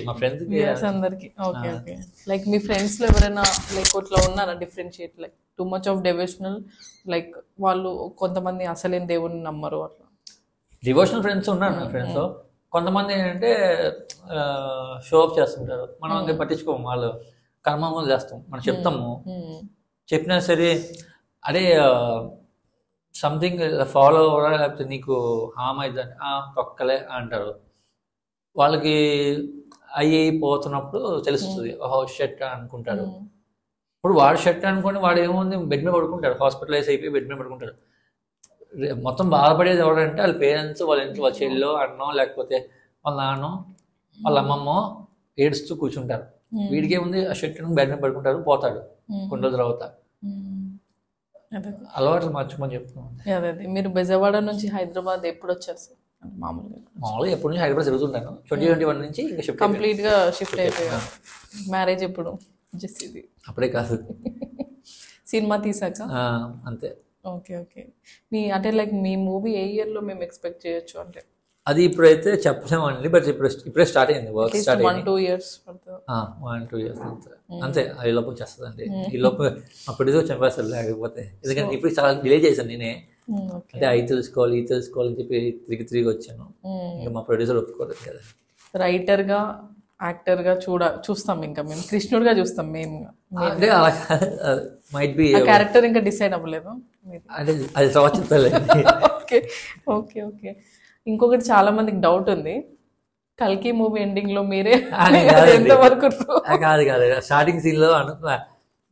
మా ఫ్రెండ్స్ అందరికి. ఓకే ఓకే, లైక్ మీ ఫ్రెండ్స్ లో ఎవరైనా లైక్ ఇట్లా ఉన్నారా differentiate, like too much of devotional, like వాళ్ళు కొంతమంది అసలేం దేవుని నమ్మరు, అట్లా డివోషనల్ ఫ్రెండ్స్ ఉన్నారు నా ఫ్రెండ్స్. కొంతమంది ఏంటంటే షో ఆఫ్ చేస్తుంటారు, మనం ఇంకా పట్టించుకోము, వాళ్ళు కర్మములు చేస్తాం, మనం చెప్తాము, చెప్పినా సరే అదే సంథింగ్ ఫాలో అవ్వరా లేకపోతే నీకు హామ్ అవుతుందని తొక్కలే అంటారు. వాళ్ళకి అయిపోతున్నప్పుడు తెలుస్తుంది, ఓహో షర్ట్ అనుకుంటారు. ఇప్పుడు వాడు షర్ట్ అనుకోని వాడు ఏముంది బెడ్ మీద పడుకుంటాడు, హాస్పిటలైజ్ అయిపోయి బెడ్ మీద పడుకుంటాడు. మొత్తం బాధపడేది ఎవరంటే వాళ్ళ పేరెంట్స్, వాళ్ళ ఇంట్లో వాళ్ళ చెల్లో అన్నో లేకపోతే వాళ్ళ నాన్నో వాళ్ళ అమ్మమ్మో ఏడుస్తూ కూర్చుంటారు. వీడికి ఏముంది, ఆ షర్ట్ బెడ్ మీద పడుకుంటారు, పోతాడు కొన్ని రోజుల తర్వాత. అలవాట్లు మార్చుకోమని చెప్తున్నాం. అదే మీరు బెజవాడ నుంచి హైదరాబాద్ ఎప్పుడు వచ్చారు సార్? మామూలుగా ఎప్పటి నుంచి హైదరాబాద్ జరుగుతుంటాను, 2021 నుంచి ఇంకా షిఫ్ట్ కంప్లీట్ గా షిఫ్ట్ అయిపోయారు. మ్యారేజ్ ఎప్పుడు? జస్ట్ ఇది అప్పుడే కాదు, సినిమా తీసాక అంతే. ఓకే ఓకే, మీ అంటే లైక్ మీ మూవీ ఏ ఇయర్ లో మేము ఎక్స్పెక్ట్ చేయొచ్చు? అంటే అది ఇప్పుడైతే చెప్పలేమండి, బట్ ఇప్పుడే స్టార్ట్ అయింది వర్క్. స్టార్ట్ 1-2 years 1-2 years అంతే. ఈ లోపు వచ్చేస్తుందండి, ఈ లోపు అప్పుడు చంపేస్తారు. లేకపోతే ఎందుకంటే ఇప్పుడు చాలా డిలే చేశాను నేనే, అంటే అవి తెలుసుకోవాలి ఇది తెలుసుకోవాలి అని చెప్పి తిరిగి వచ్చాను. ఇంకా మా ప్రొడ్యూసర్ ఒప్పుకోలేదు కదా. రైటర్ గా యాక్టర్ గా చూస్తాం, ఇంకా మేము కృష్ణుడిగా చూస్తాం మేము. అంటే అలా మైట్ బి క్యారెక్టర్ ఇంకా డిసైడ్ అవ్వలేదు అంటే అది సంవత్సరం. Okay okay okay. ఇంకొకటి చాలా మందికి డౌట్ ఉంది, కల్కి మూవీ ఎండింగ్ లో మీరే ఎంతవరకు? కాదు, స్టార్టింగ్ సీన్ లో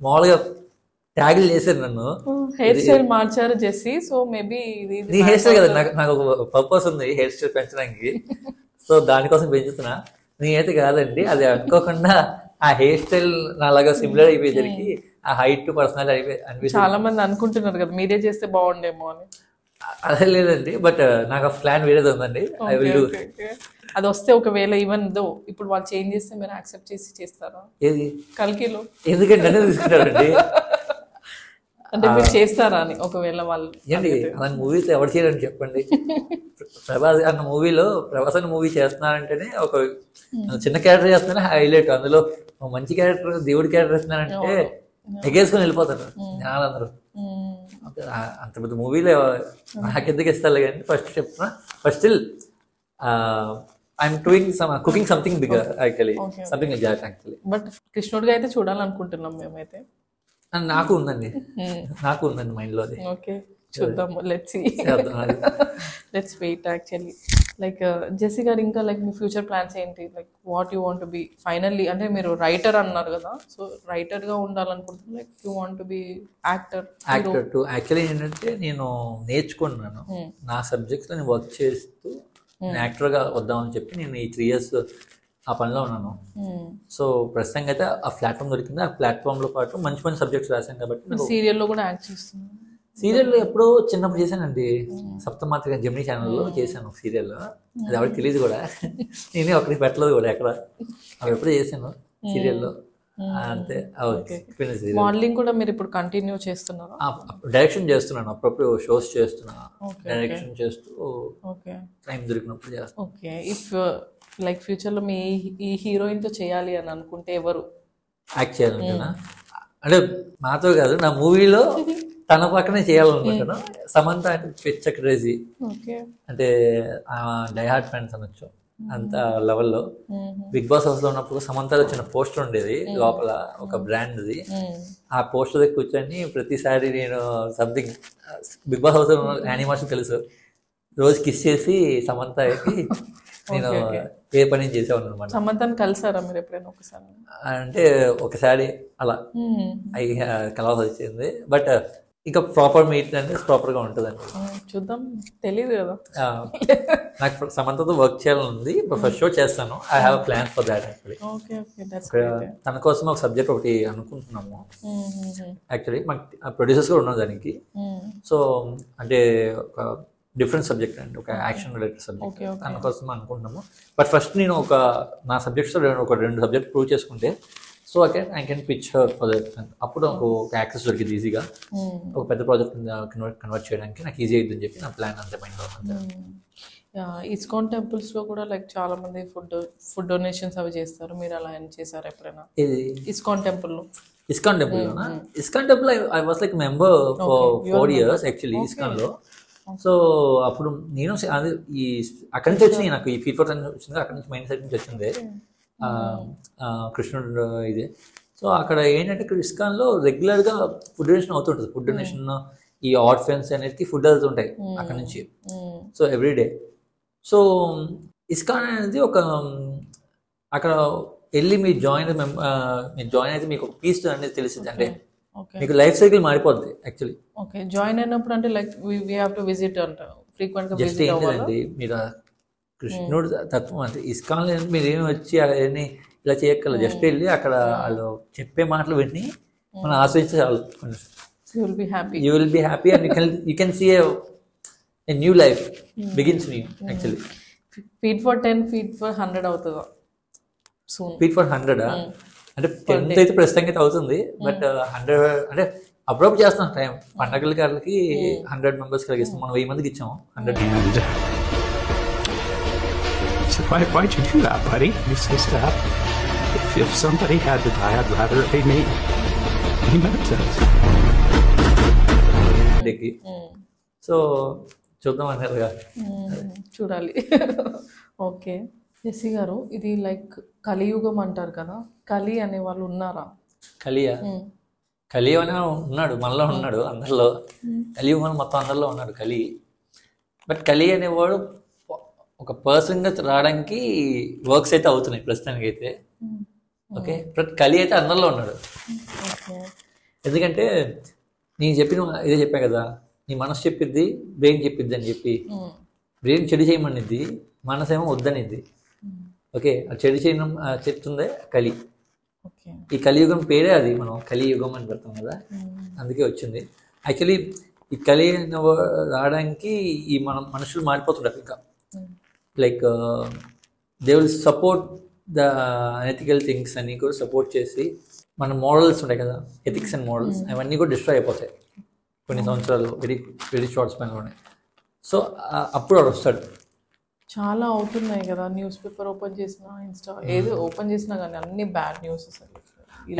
మామూలుగా ట్యాగిల్ చేశారు నన్ను, హెయిర్ స్టైల్ మార్చారు జెస్సీ. సో మేబీ నీ హెయిర్ స్టైల్ కదా, నాకు ఒక పర్పస్ ఉంది హెయిర్ స్టైల్ పెంచడానికి, సో దానికోసం పెంచుతున్నా. నేనైతే కాదండి, అది అనుకోకుండా ఆ హెయిర్ స్టైల్ నాలాగా సిమిలర్ అయిపోయేసరికి ఆ హైట్ పర్సనల్ అనిపిస్తుంది. చాలా మంది అనుకుంటున్నారు కదా మీరే చేస్తే బాగుండేమో అని. అదే లేదండి, బట్ నాకు ఆ ప్లాన్ వేరేది ఉందండి. I will do. అది వస్తే ఒకవేళ ఈవెన్ దో ఇప్పుడు వాళ్ళు చేంజ్ చేస్తే మీరు యాక్సెప్ట్ చేసి చేస్తారా? ఏది కల్కిలో? ఎందుకంటే అనే తీసుకుంటారండి, అంటే మీరు చేస్తారా అని ఒకవేళ వాళ్ళు ఏంటి అలాంటి మూవీస్ ఎవరు చేయరని చెప్పండి. ప్రభాస్ అన్న మూవీలో ప్రభాస్ అన్న మూవీ చేస్తున్నారంటేనే ఒక చిన్న క్యారెక్టర్ చేస్తున్నారే హైలైట్. అందులో మంచి క్యారెక్టర్ దేవుడి క్యారెక్టర్ ఇస్తున్నారంటే ఎగేసుకొని వెళ్ళిపోతారు జనాలందరూ. అంత పెద్ద మూవీలో నాకెందుకు ఇస్తారు కానీ ఫస్ట్ చెప్తున్నా. First still I'm doing cooking something bigger actually, something like that actually. But కృష్ణుడిగా అయితే చూడాలనుకుంటున్నాం మేమైతే. నాకు ఉందండి మైండ్లో అది. ఓకే చూద్దాం, let's wait actually. Like Jessie గారు ఇంకా లైక్ మీ ఫ్యూచర్ ప్లాన్స్ ఏంటి? Like what you want be finally? అంటే మీరు రైటర్ అన్నారు కదా, సో రైటర్గా ఉండాలనుకుంటున్నారు, like you want be actor too actually ఏంటంటే నేను నేర్చుకున్నాను నా సబ్జెక్ట్స్లో నేను వర్క్ చేస్తూ యాక్టర్గా వద్దామని చెప్పి నేను ఈ 3 years ఆ పనిలో ఉన్నాను. సో ప్రస్తుతంగా అయితే ఆ ప్లాట్ఫామ్ దొరికింది. ఆ ప్లాట్ఫామ్లో పాటు మంచి మంచి సబ్జెక్ట్స్ రాశాను కాబట్టి. సీరియల్లో కూడా యాక్ట్ చేస్తున్నాను. సీరియల్ ఎప్పుడో చిన్నప్పుడు చేశానండి, సప్తమాత్రిక జెమినీ ఛానల్లో చేశాను ఒక సీరియల్. అది ఎవరికి తెలియదు కూడా, నేనే ఒకరికి పెట్టలేదు కూడా ఎక్కడ. అవి ఎప్పుడో చేశాను సీరియల్లో అంతే. మోడలింగ్ కూడా మీరు ఇప్పుడు కంటిన్యూ చేస్తున్నారు? డైరెక్షన్ చేస్తున్నాను, అప్పుడప్పుడు షోస్ చేస్తున్నాను, డైరెక్షన్ చేస్తూ టైం దొరికినప్పుడు చేస్తాను. ఓకే. ఇఫ్ లైక్ ఫ్యూచర్లో మీ ఈ హీరోయిన్తో చేయాలి అని అనుకుంటే ఎవరు యాక్ట్ చేయాలనుకున్నా? అంటే నాతో కాదు, నా మూవీలో తన పక్కనే చేయాలనుకుంటాను. సమంత అంటే పిచ్చ క్రేజీ, అంటే డైహార్డ్ ఫ్యాన్స్ అనొచ్చు అంత లెవెల్లో. బిగ్ బాస్ హౌస్ లో ఉన్నప్పుడు సమంతలో చిన్న పోస్టర్ ఉండేది లోపల, ఒక బ్రాండ్ది. ఆ పోస్టర్ దగ్గర కూర్చొని ప్రతిసారి నేను సంథింగ్ బిగ్ బాస్ హౌస్ లో యానిమేషన్ తెలుసు, రోజు కిస్ చేసి సమంతకి నేను ఏ పని చేసేవాను అనమాట. సమంతని కలిసారా మీరు ఎప్పుడైనా ఒకసారి? అంటే ఒకసారి అలా అవి కలవాల్సి వచ్చింది. బట్ ఇంకా ప్రాపర్ మీట్ అంటే ప్రాపర్ గా ఉంటుందండి. చూద్దాం, తెలియదు కదా. నాకు సమంతతో వర్క్ చేయాలని ఉంది. ఫస్ట్ షో చేస్తాను. I have plan for that actually. తన కోసం ఒక సబ్జెక్ట్ ఒకటి అనుకుంటున్నాము యాక్చువల్లీ. మాకు ప్రొడ్యూసర్స్ కూడా ఉన్నారు దానికి. సో అంటే ఒక డిఫరెంట్ సబ్జెక్ట్ అండి, ఒక యాక్షన్ రిలేటెడ్ సబ్జెక్ట్. తన కోసం అనుకుంటున్నాము. బట్ ఫస్ట్ నేను నా సబ్జెక్ట్స్ ఒక 2 సబ్జెక్ట్ ప్రూవ్ చేసుకుంటే so I can pitch her for that. అప్పుడు నాకు ఒక యాక్సెస్ దొరికింది ఈజీగా ఒక పెద్ద ప్రాజెక్ట్ కన్వర్ట్ చేయడానికి నాకు ఈజీ అవుతుందని చెప్పి నా ప్లాన్ అంతే మైండ్లో. ఇస్కాన్ టెంపుల్స్లో కూడా లైక్ చాలా మంది ఫుడ్ డొనేషన్స్ అవి చేస్తారు. మీరు అలా ఏం చేశారు ఎప్పుడైనా? ఇస్కాన్ టెంపుల్లో? ISKCON temple I was like member for 4 years actually ఇస్కాన్లో. సో అప్పుడు నేను అది ఈ అక్కడి నుంచి వచ్చినాయి నాకు ఈ ఫీడ్ వచ్చింది, అక్కడి నుంచి మైండ్ సెట్ నుంచి వచ్చింది కృష్ణుడు ఇది. సో అక్కడ ఏంటంటే ఇస్కాన్లో రెగ్యులర్గా ఫుడ్ డొనేషన్ అవుతుంటుంది. ఫుడ్ డొనేషన్ ఈ ఆర్ఫెన్స్ అనేది ఫుడ్ వెళ్తుంటాయి అక్కడ నుంచి, సో ఎవ్రీడే. సో ఇస్కాన్ అనేది ఒక అక్కడ వెళ్ళి మీరు జాయిన్ అయితే మీకు ఒక పీస్ అనేది తెలిసింది, అంటే మీకు లైఫ్ సైకిల్ మారిపోద్ది యాక్చువల్లీ. ఓకే, జాయిన్ అయినప్పుడు అంటే like we have to visit అంటే ఫ్రీక్వెంట్ గా విజిట్ అవ్వాలి. మీరు కృష్ణుడు తత్వం అంటే ఇస్కాన్ మీరు ఏమి వచ్చి అవన్నీ ఇలా చేయక్కర్లేదు. జస్ట్ వెళ్ళి అక్కడ వాళ్ళు చెప్పే మాటలు విని మనం ఆస్వాదించే చాలు. You will be happy. You will be happy and you can see a new life begins new actually. Feed for 10, feed for 100 అవుతుందా soon? Feed for 100 అంటే 10 అయితే ప్రస్తుతానికి అయితే అవుతుంది. బట్ 100 అంటే అప్పుడప్పుడు చేస్తాం టైం పండగల కాళ్ళకి 100 members కలిగి ఇస్తాం. మనం 1000 మందికి ఇచ్చాము 100. So why'd you do that, buddy? You so sad. If somebody had to die, I'd rather it be me. He meant it. So చూద్దాం అన్నట్టుగా చూడాలి. ఓకే జెస్సీ గారు, ఇది లైక్ కలియుగం అంటారు కదా, కలి అనే వాళ్ళు ఉన్నారా? కలి అనే ఉన్నాడు, మనలో ఉన్నాడు, అందరిలో. కలియుగం మొత్తం అందరిలో ఉన్నాడు కలి. బట్ కలి అనేవాడు ఒక పర్సన్గా రావడానికి వర్క్స్ అయితే అవుతున్నాయి ప్రస్తుతానికి అయితే. ఓకే, బట్ కలి అయితే అందరిలో ఉన్నాడు. ఎందుకంటే నేను ఇదే చెప్పా కదా, నీ మనసు చెప్పిద్ది, బ్రెయిన్ చెప్పిద్ది అని చెప్పి. బ్రెయిన్ చెడు చేయమనిద్ది, మనసు ఏమో వద్దనిద్ది. ఓకే, ఆ చెడు చేయడం చెప్తుందే కలి. ఈ కలియుగం పేరే అది, మనం కలియుగం అని పెడతాం కదా, అందుకే వచ్చింది. యాక్చువల్లీ ఈ కలి రావడానికి ఈ మనుషులు మారిపోతుంటారు. ఇంకా like they will support the ethical things అన్ని కూడా సపోర్ట్ చేసి మన మోడల్స్ ఉంటాయి కదా, ఎథిక్స్ అండ్ మోడల్స్ అవన్నీ కూడా డిస్ట్రాయ్ అయిపోతాయి. కొన్ని సంవత్సరాలు వెరీ వెరీ షార్ట్ స్పాన్లోనే. సో అప్పుడు వాడు వస్తాడు. చాలా అవుతున్నాయి కదా, న్యూస్ పేపర్ ఓపెన్ చేసినా ఇన్స్టా ఏది ఓపెన్ చేసినా కానీ అన్ని బ్యాడ్ న్యూస్ అసలు.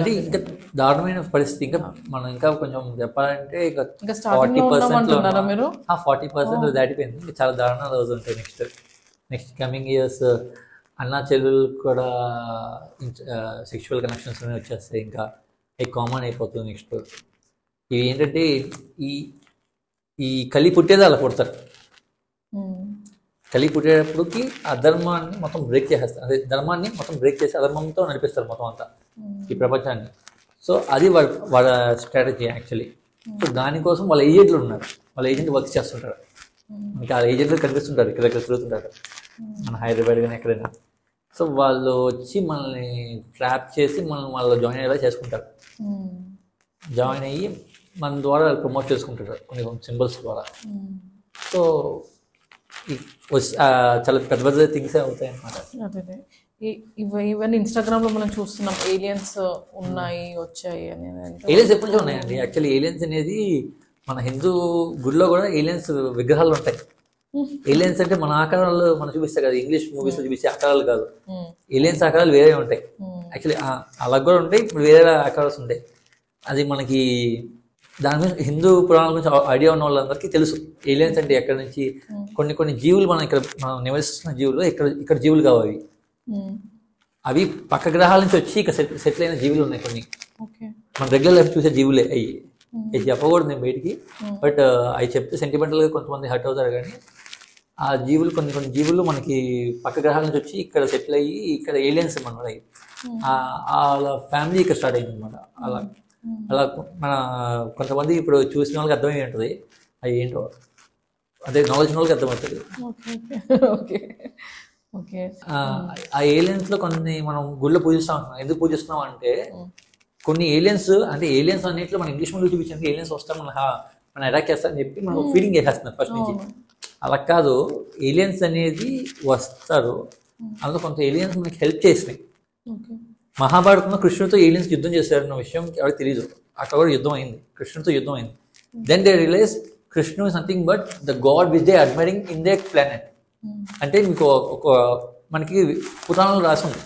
అంటే ఇంకా దారుణమైన పరిస్థితి. ఇంకా మనం ఇంకా కొంచెం చెప్పాలంటే ఇంకా starting లో ఉన్నామంటున్నారా మీరు? 40% దాటిపోయింది. ఇంకా చాలా దారుణాలు రోజు ఉంటాయి నెక్స్ట్ కమింగ్ ఇయర్స్. అన్నా చెల్లెలు కూడా సెక్షువల్ కనెక్షన్స్ అనేవి వచ్చేస్తాయి. ఇంకా అవి కామన్ అయిపోతుంది నెక్స్ట్. ఇవి ఏంటంటే ఈ కలి పుట్టేది అలా పుడతారు. కలి పుట్టేటప్పటికి ఆ ధర్మాన్ని మొత్తం బ్రేక్ చేసేస్తారు. అదే ధర్మాన్ని మొత్తం బ్రేక్ చేసి అధర్మంతో నడిపిస్తారు మొత్తం అంతా ఈ ప్రపంచాన్ని. సో అది వాళ్ళ స్ట్రాటజీ యాక్చువల్లీ. సో దానికోసం వాళ్ళ ఏజెంట్లు ఉన్నారు, వాళ్ళ ఏజెంట్ వర్క్ చేస్తుంటారు. ఇంకా ఆ ఏజెంట్లు కనిపిస్తుంటారు, ఇక్కడెక్కడ తిరుగుతుంటారు మన హైదరాబాద్ కానీ ఎక్కడైనా. సో వాళ్ళు వచ్చి మనల్ని ట్రాప్ చేసి వాళ్ళు జాయిన్ అయ్యేలా చేసుకుంటారు. జాయిన్ అయ్యి మన ద్వారా ప్రమోట్ చేసుకుంటారు కొన్ని సింబల్స్ ద్వారా. సో చాలా పెద్ద పెద్ద థింగ్స్ అవుతాయి అన్నమాట. అదే ఈవెన్ ఇన్స్టాగ్రామ్ లో మనం చూస్తున్నాం ఏలియన్స్ ఉన్నాయి వచ్చాయి అనేది. ఏలియన్స్ ఎప్పటి నుంచి ఉన్నాయండి. యాక్చువల్లీ ఏలియన్స్ అనేది మన హిందూ గుడిలో కూడా ఏలియన్స్ విగ్రహాలు ఉంటాయి. ఏలియన్స్ అంటే మన ఆకారాలు మనం చూపిస్తాయి కదా, ఇంగ్లీష్ మూవీస్ లో చూపిస్తే ఆకారాలు కాదు. ఏలియన్స్ ఆకారాలు వేరే ఉంటాయి యాక్చువల్లీ. అలా కూడా ఉంటాయి, ఇప్పుడు వేరే ఆకారాలు ఉంటాయి. అది మనకి దాని మీద హిందూ పురాణాల గురించి ఐడియా ఉన్న వాళ్ళందరికీ తెలుసు ఏలియన్స్ అంటే ఎక్కడి నుంచి. కొన్ని జీవులు మనం నివసిస్తున్న జీవులు ఇక్కడ జీవులు కావు. అవి పక్క గ్రహాల నుంచి వచ్చి ఇక్కడ సెటిల్ అయిన జీవులు ఉన్నాయి కొన్ని. మన రెగ్యులర్ లైఫ్ చూసే జీవులే అయ్యి. ఇది చెప్పకూడదు నేను బయటికి, బట్ అవి చెప్తే సెంటిమెంటల్గా కొంతమంది హర్ట్ అవుతారు. కానీ ఆ జీవులు కొన్ని జీవులు మనకి పక్క గ్రహాల నుంచి వచ్చి ఇక్కడ సెటిల్ అయ్యి ఇక్కడ ఏలియన్స్ అనమాట. వాళ్ళ ఫ్యామిలీ ఇక్కడ స్టార్ట్ అయింది అనమాట. అలా మన కొంతమంది ఇప్పుడు చూసిన వాళ్ళకి అర్థమై ఉంటుంది అవి ఏంటో, అదే నాలెడ్జ్ వాళ్ళకి అర్థమవుతుంది. ఆ ఏలియన్స్లో కొన్ని మనం గుళ్ళో పూజిస్తాం. ఎందుకు పూజిస్తున్నాం అంటే కొన్ని ఏలియన్స్ అంటే ఏలియన్స్ అన్నింటిలో మన ఇంగ్లీష్ మూవీ చూపించడానికి ఏలియన్స్ వస్తారు మన అటాక్ చేస్తారని చెప్పి మనం ఫీలింగ్ చేసేస్తున్నారు ఫస్ట్ నుంచి. అలా కాదు, ఏలియన్స్ అనేది వస్తారు. అందులో కొంత ఏలియన్స్ మనకి హెల్ప్ చేసినాయి. మహాభారతంలో కృష్ణుడితో ఏలియన్స్ యుద్ధం చేశారన్న విషయం ఎవరికి తెలియదు. అక్కడ కూడా యుద్ధం అయింది, కృష్ణుడితో యుద్ధం అయింది. Then they realise Krishna is nothing but the god which they admiring in the planet. అంటే మీకు ఒక మనకి పురాణాలు రాసి ఉంది,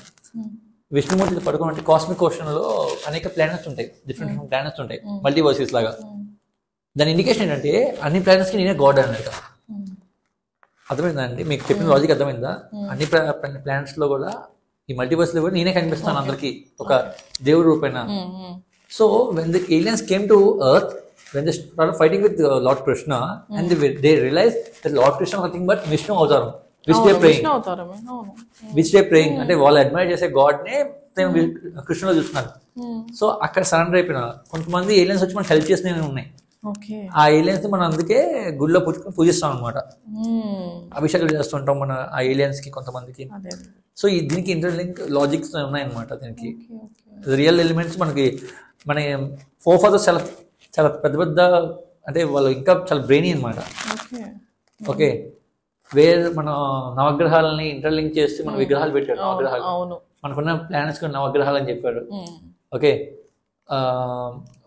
విష్ణుమూర్తి పడుకోమంటే కాస్మిక్ ఓషన్లో అనేక ప్లానెట్స్ ఉంటాయి, డిఫరెంట్ ప్లానెట్స్ ఉంటాయి, మల్టీవర్సెస్ లాగా. దాని ఇండికేషన్ ఏంటంటే అన్ని ప్లానెట్స్కి నేనే గాడ్ అన్నట్టు. అర్థమైందా అండి మీకు చెప్పిన లాజిక్? అర్థమైందా? అన్ని ప్లానెట్స్లో కూడా ఈ మల్టీవర్స్లో కూడా నేనే కనిపిస్తాను అందరికి ఒక దేవుడి రూపేణ. So when the aliens came to earth, when they started fighting with Lord Krishna, and they realized that Lord Krishna was nothing but Vishnu Avtaram, which they praying. అంటే వాళ్ళు అడ్మైర్ చేసే గాడ్ నే కృష్ణలో చూస్తున్నారు. సో అక్కడ సరెండర్ అయిపోయిన కొంతమంది ఏలియన్స్ వచ్చి మనకు హెల్ప్ చేసినవి ఉన్నాయి. ఆ ఏలియన్స్ మనం అందుకే గుడిలో పూజిస్తాం అనమాట. అభిషేకాలు చేస్తుంటాం మన ఆ ఏలియన్స్ కి కొంతమందికి. సో దీనికి ఇంటర్లింక్ లాజిక్స్ ఉన్నాయన్నమాట. దీనికి రియల్ ఎలిమెంట్స్ మనకి మన ఫోర్ ఫాదర్స్ చాలా పెద్ద పెద్ద, అంటే వాళ్ళు ఇంకా చాలా బ్రెయినీ అనమాట. ఓకే, వేరే మన నవగ్రహాలని ఇంటర్లింక్ చేసి మన విగ్రహాలు పెట్టాడు. నవగ్రహాలు మనకున్న ప్లానెట్స్ నవగ్రహాలు అని చెప్పాడు. ఓకే,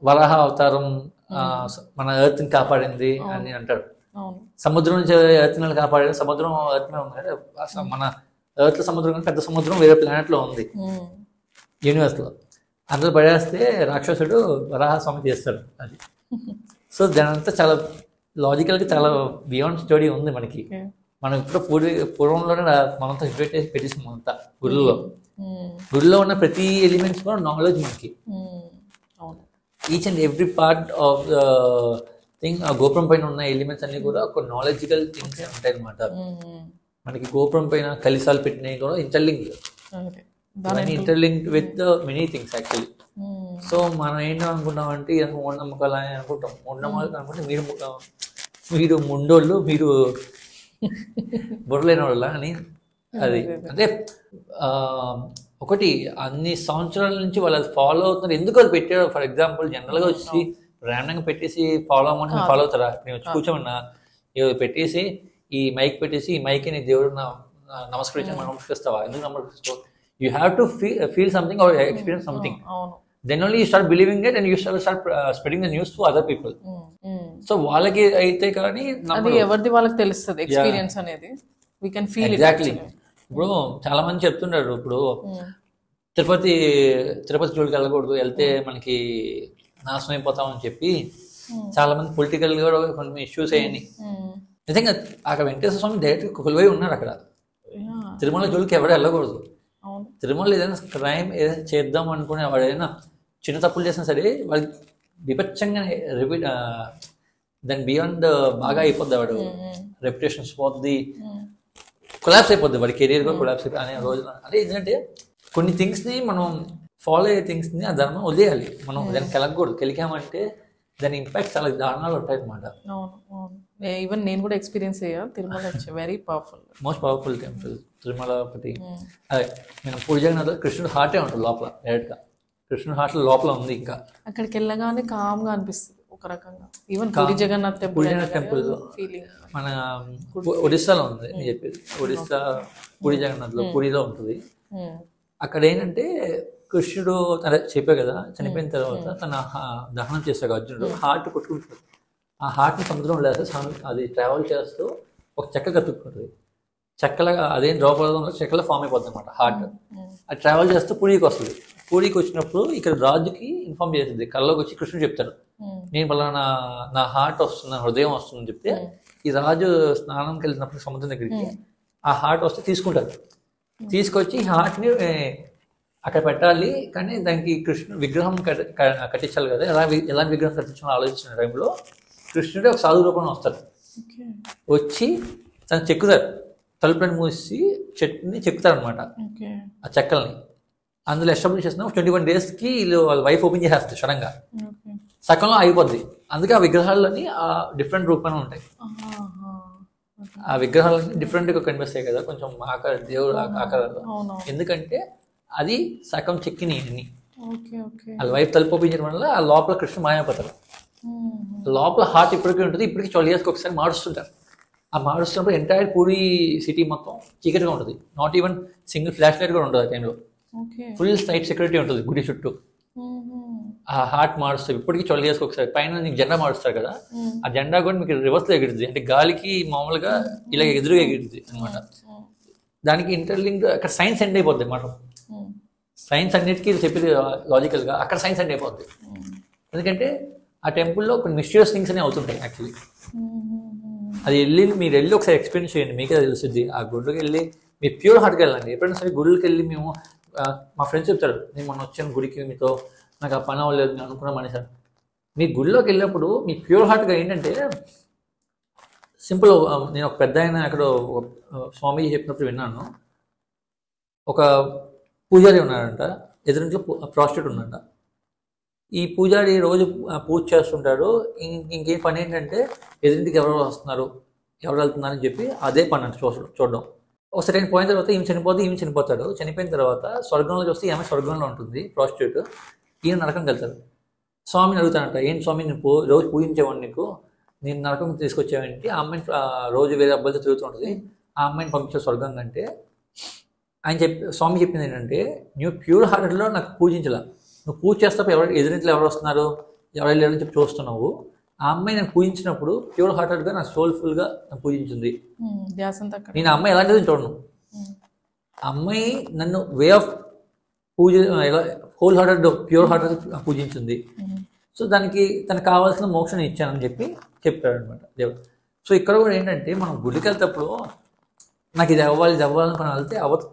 వరాహ అవతారం మన ఎర్త్ ని కాపాడింది అని అంటాడు. సముద్రం నుంచి ఎర్త్ ని కాపాడేది, సముద్రం ఎర్త్ మీద ఉంది. మన ఎర్త్ సముద్రం కానీ పెద్ద సముద్రం వేరే ప్లానెట్ లో ఉంది యూనివర్స్ లో. అందులో పడేస్తే రాక్షసుడు వరాహ స్వామి చేస్తాడు అది. సో దానంతా చాలా లాజికల్గా చాలా బియాండ్ స్టోరీ ఉంది మనకి. మనం ఇప్పుడు పూర్వంలోనే మనంతా ఇన్వైట్ చేసి పెట్టేసాం. మనంతా గుడిలో ఉన్న ప్రతి ఎలిమెంట్స్ కూడా నాలెడ్జ్ మనకి. Each and every part of the thing. ఆ గోపురం పైన ఉన్న ఎలిమెంట్స్ అన్ని కూడా ఒక నాలెడ్జికల్ థింగ్స్ ఉంటాయి అనమాట. మనకి గోపురం పైన కలిసాలు పెట్టినవి కూడా interlink, interlinked with many things actually. So మనం ఏంటో అనుకుంటాం అంటే మూఢనమ్మకాలు అని అనుకుంటాం. మూఢనమ్మకాలు అనుకుంటే మీరు ముండోళ్ళు, మీరు బుర్రలేని వాళ్ళ అని. అది అంటే ఒకటి అన్ని సంవత్సరాల నుంచి వాళ్ళు అది ఫాలో అవుతున్నారు. ఎందుకు అది పెట్టారు? ఫర్ ఎగ్జాంపుల్ జనరల్గా వచ్చి ర్యాండంగా పెట్టేసి ఫాలో అవ్వమంటే ఫాలో అవుతారా? నేను వచ్చి కూర్చోమన్నా పెట్టేసి ఈ మైక్ పెట్టేసి ఈ మైక్ ని దేవుడు నమస్కరించాను నమస్కరిస్తావా? ఎందుకు నమస్కరిస్తావు? You have to feel something or experience something. Then only you start believing it and you start spreading the news to other people. So వాళ్ళకి అయితే కానీ అది ఎవరిది వాళ్ళకి తెలుస్తుంది ఎక్స్పీరియన్స్ అనేది వీ కెన్ ఫీల్ ఎగ్జాక్ట్లీ. ఇప్పుడు చాలా మంది చెప్తుంటారు ఇప్పుడు తిరుపతి జోలికి వెళ్ళకూడదు, వెళ్తే మనకి నాశనం అయిపోతామని చెప్పి చాలా మంది పొలిటికల్ కూడా కొన్ని ఇష్యూస్ అయ్యాయి. నిజంగా అక్కడ వెంకటేశ్వర స్వామి డైరెక్ట్ కొలువై ఉన్నారు అక్కడ. తిరుమల జోలికి ఎవరు వెళ్ళకూడదు. తిరుమల ఏదైనా క్రైమ్ ఏదైనా చేద్దాం అనుకునే వాడు ఏదైనా చిన్న తప్పులు చేసినా సరే వాళ్ళకి విపచ్చంగా రిపీట్ దాని బియాండ్ బాగా అయిపోద్ది. వాడు రెప్యుటేషన్స్ పోద్ది, కొలాప్స్ అయిపోద్ది, వాడి కెరీర్ కూడా కొలాప్స్ అయిపోయి అనే రోజున. అంటే ఏంటంటే కొన్ని థింగ్స్ని మనం ఫాలో అయ్యే థింగ్స్ని ఆ ధర్మం వదిలేయాలి. మనం దాన్ని కెలగకూడదు. కెలికామంటే దాని ఇంపాక్ట్ చాలా దారుణాలు ఉంటాయి అనమాట. ఈవెన్ నేను కూడా ఎక్స్పీరియన్స్ అయ్యా. Tirumala very powerful, most powerful temple Tirumala. ఒకటి అదే మనం పూజ జగన్నాథ్ కృష్ణుడు హార్టే ఉంటుంది లోపల, డైరెక్ట్గా కృష్ణుడు హార్ట్ లోపల ఉంది. ఇంకా అక్కడికి వెళ్ళగానే కామ్గా అనిపిస్తుంది ఒక రకంగా. Even Puri Jagannath temple feeling మన ఒడిస్సాలో ఉంది. నేను చెప్పేది ఒడిస్సా పూరి జగన్నాథ్లో, పూరిలో ఉంటుంది. అక్కడ ఏంటంటే కృష్ణుడు అదే చెప్పే కదా, చనిపోయిన తర్వాత తన దహనం చేస్తాడు అర్జునుడు, హార్ట్ కొట్టుకుంటుంది. ఆ హార్ట్ని సముద్రంలో లేస్తే అది ట్రావెల్ చేస్తూ ఒక చెక్క కతుక్కుంటుంది. చెక్కలాగా అదేం ద్రౌపదంలో చెక్కలో ఫామ్ అయిపోతుంది అనమాట హార్ట్. అది ట్రావెల్ చేస్తూ పూరికి వస్తుంది. పూరికి వచ్చినప్పుడు ఇక్కడ రాజుకి ఇన్ఫార్మ్ చేస్తుంది. కళ్ళలోకి వచ్చి కృష్ణుడు చెప్తాడు, నేను పలానా నా హార్ట్ వస్తుంది, నా హృదయం వస్తుందని చెప్తే ఈ రాజు స్నానంకి వెళ్ళినప్పుడు సముద్రం దగ్గరికి ఆ హార్ట్ వస్తే తీసుకుంటారు. తీసుకొచ్చి ఈ హార్ట్ని అక్కడ పెట్టాలి, కానీ దానికి కృష్ణుడు విగ్రహం కట్టించాలి కదా. ఎలాంటి విగ్రహం కట్టించాలని ఆలోచించిన టైంలో కృష్ణుడు ఒక సాధు రూపంలో వస్తారు. వచ్చి తను చెక్కుతారు, తలుపులను మూసి చెట్టుని చెక్కుతారు అనమాట. ఆ చెక్కల్ని అందులో ఎస్టాబ్లిష్ చేసిన 21 daysకి వీళ్ళు వాళ్ళ వైఫ్ ఓపెన్ చేసేస్తారు సడన్గా. సగంలో అయిపోద్ది. అందుకే ఆ విగ్రహాల్లోని ఆ డిఫరెంట్ రూపాలు ఉంటాయి. ఆ విగ్రహాలన్నీ డిఫరెంట్గా కనిపిస్తాయి కదా, కొంచెం దేవుడు ఆకారంలో. ఎందుకంటే అది సగం చెక్కినాయి అన్ని. వాళ్ళ వైఫ్ తలుపు ఓపెన్ చేయడం వల్ల ఆ లోపల కృష్ణ మాయమైపోతారు. లోపల హార్ట్ ఇప్పటికీ ఉంటుంది. ఇప్పటికీ 12 yearsకి ఒకసారి మారుస్తుంటారు. ఆ మారుస్తున్నప్పుడు ఎంటైర్ పూరి సిటీ మొత్తం చీకటిగా ఉంటుంది. Not even single flash light కూడా ఉండదు ఆ టైంలో. ఫుల్ సైట్ సెక్యూరిటీ ఉంటుంది గుడి చుట్టూ. ఆ హార్ట్ మారుస్తుంది ఇప్పటికీ 12 yearsకి ఒకసారి. పైన నీకు జెండా మారుస్తారు కదా, ఆ జెండా కూడా మీకు రివర్స్లో ఎగురుతుంది. అంటే గాలికి మామూలుగా ఇలా ఎదురుగా ఎగురుతుంది అనమాట. దానికి ఇంటర్లింక్ అక్కడ సైన్స్ ఎండ్ అయిపోద్ది అన్నమాట. సైన్స్ అన్నిటికీ చెప్పేది లాజికల్గా అక్కడ సైన్స్ ఎండ్ అయిపోద్ది. ఎందుకంటే ఆ టెంపుల్లో కొన్ని మిస్టీరియస్ థింగ్స్ అనేవి అవుతుంటాయి యాక్చువల్లీ. అది మీరు వెళ్ళి ఒకసారి ఎక్స్పీరియన్స్ చేయండి, మీకే తెలుస్తుంది. ఆ గుడికి వెళ్ళి మీరు ప్యూర్ హార్ట్కి వెళ్ళండి. ఎప్పుడైనా సరే గుడికి వెళ్ళి మేము మా ఫ్రెండ్స్ చెప్తారు, నేను మొన్న వచ్చాను గుడికి మీతో, నాకు ఆ పని అవ్వలేదు నేను అనుకున్నామని సార్. మీ గుడిలోకి వెళ్ళినప్పుడు మీ ప్యూర్ హార్ట్గా ఏంటంటే సింపుల్. నేను ఒక పెద్ద ఆయన అక్కడ స్వామీజీ చెప్పినప్పుడు విన్నాను. ఒక పూజారి ఉన్నాడంట, ఎదురింట్లో ప్రాస్టిట్యూట్ ఉన్నాడంట. ఈ పూజారి రోజు పూజ చేస్తుంటాడు. ఇంకేం పని ఏంటంటే ఎదురింటికి ఎవరు వస్తున్నారు, ఎవరు వెళ్తున్నారని చెప్పి అదే పని అంటే చూడడం. ఒక సరైన పోయిన తర్వాత ఈమె చనిపోతాడు. చనిపోయిన తర్వాత స్వర్గంలో చూస్తే ఈమె స్వర్గంలో ఉంటుంది ప్రాస్టిట్యూట్, ఈయన నరకంకి వెళ్తాడు. స్వామిని అడుగుతానంట, ఏంటి స్వామి నేను రోజు పూజించేవాడిని, నీకు నేను నరకం తీసుకొచ్చేవాడికి. ఆ అమ్మాయిని రోజు వేరే అబ్బాయితో తిరుగుతూ ఉంటుంది. ఆ అమ్మాయిని పంపించే స్వర్గం కంటే స్వామి చెప్పింది ఏంటంటే, నువ్వు ప్యూర్ హార్టెడ్లో నాకు పూజించలా, నువ్వు పూజ చేస్తావు ఎదురింట్లో ఎవరు వస్తున్నారు ఎవరు లేరని చెప్పి చూస్తున్నావు. ఆ అమ్మాయి నేను పూజించినప్పుడు ప్యూర్ హార్టెడ్గా నా సోల్ఫుల్గా నన్ను పూజించింది. నేను ఆ అమ్మాయి ఎలాంటిది చూడను. అమ్మాయి నన్ను way of puja whole hearted pure hearted పూజించింది. సో దానికి తనకు కావాల్సిన మోక్షం ఇచ్చానని చెప్పాడు అనమాట దేవుడు. సో ఇక్కడ కూడా ఏంటంటే మనం గుడికి వెళ్తేప్పుడు నాకు ఇది అవ్వాలని మనం వెళ్తే అవ్వదు.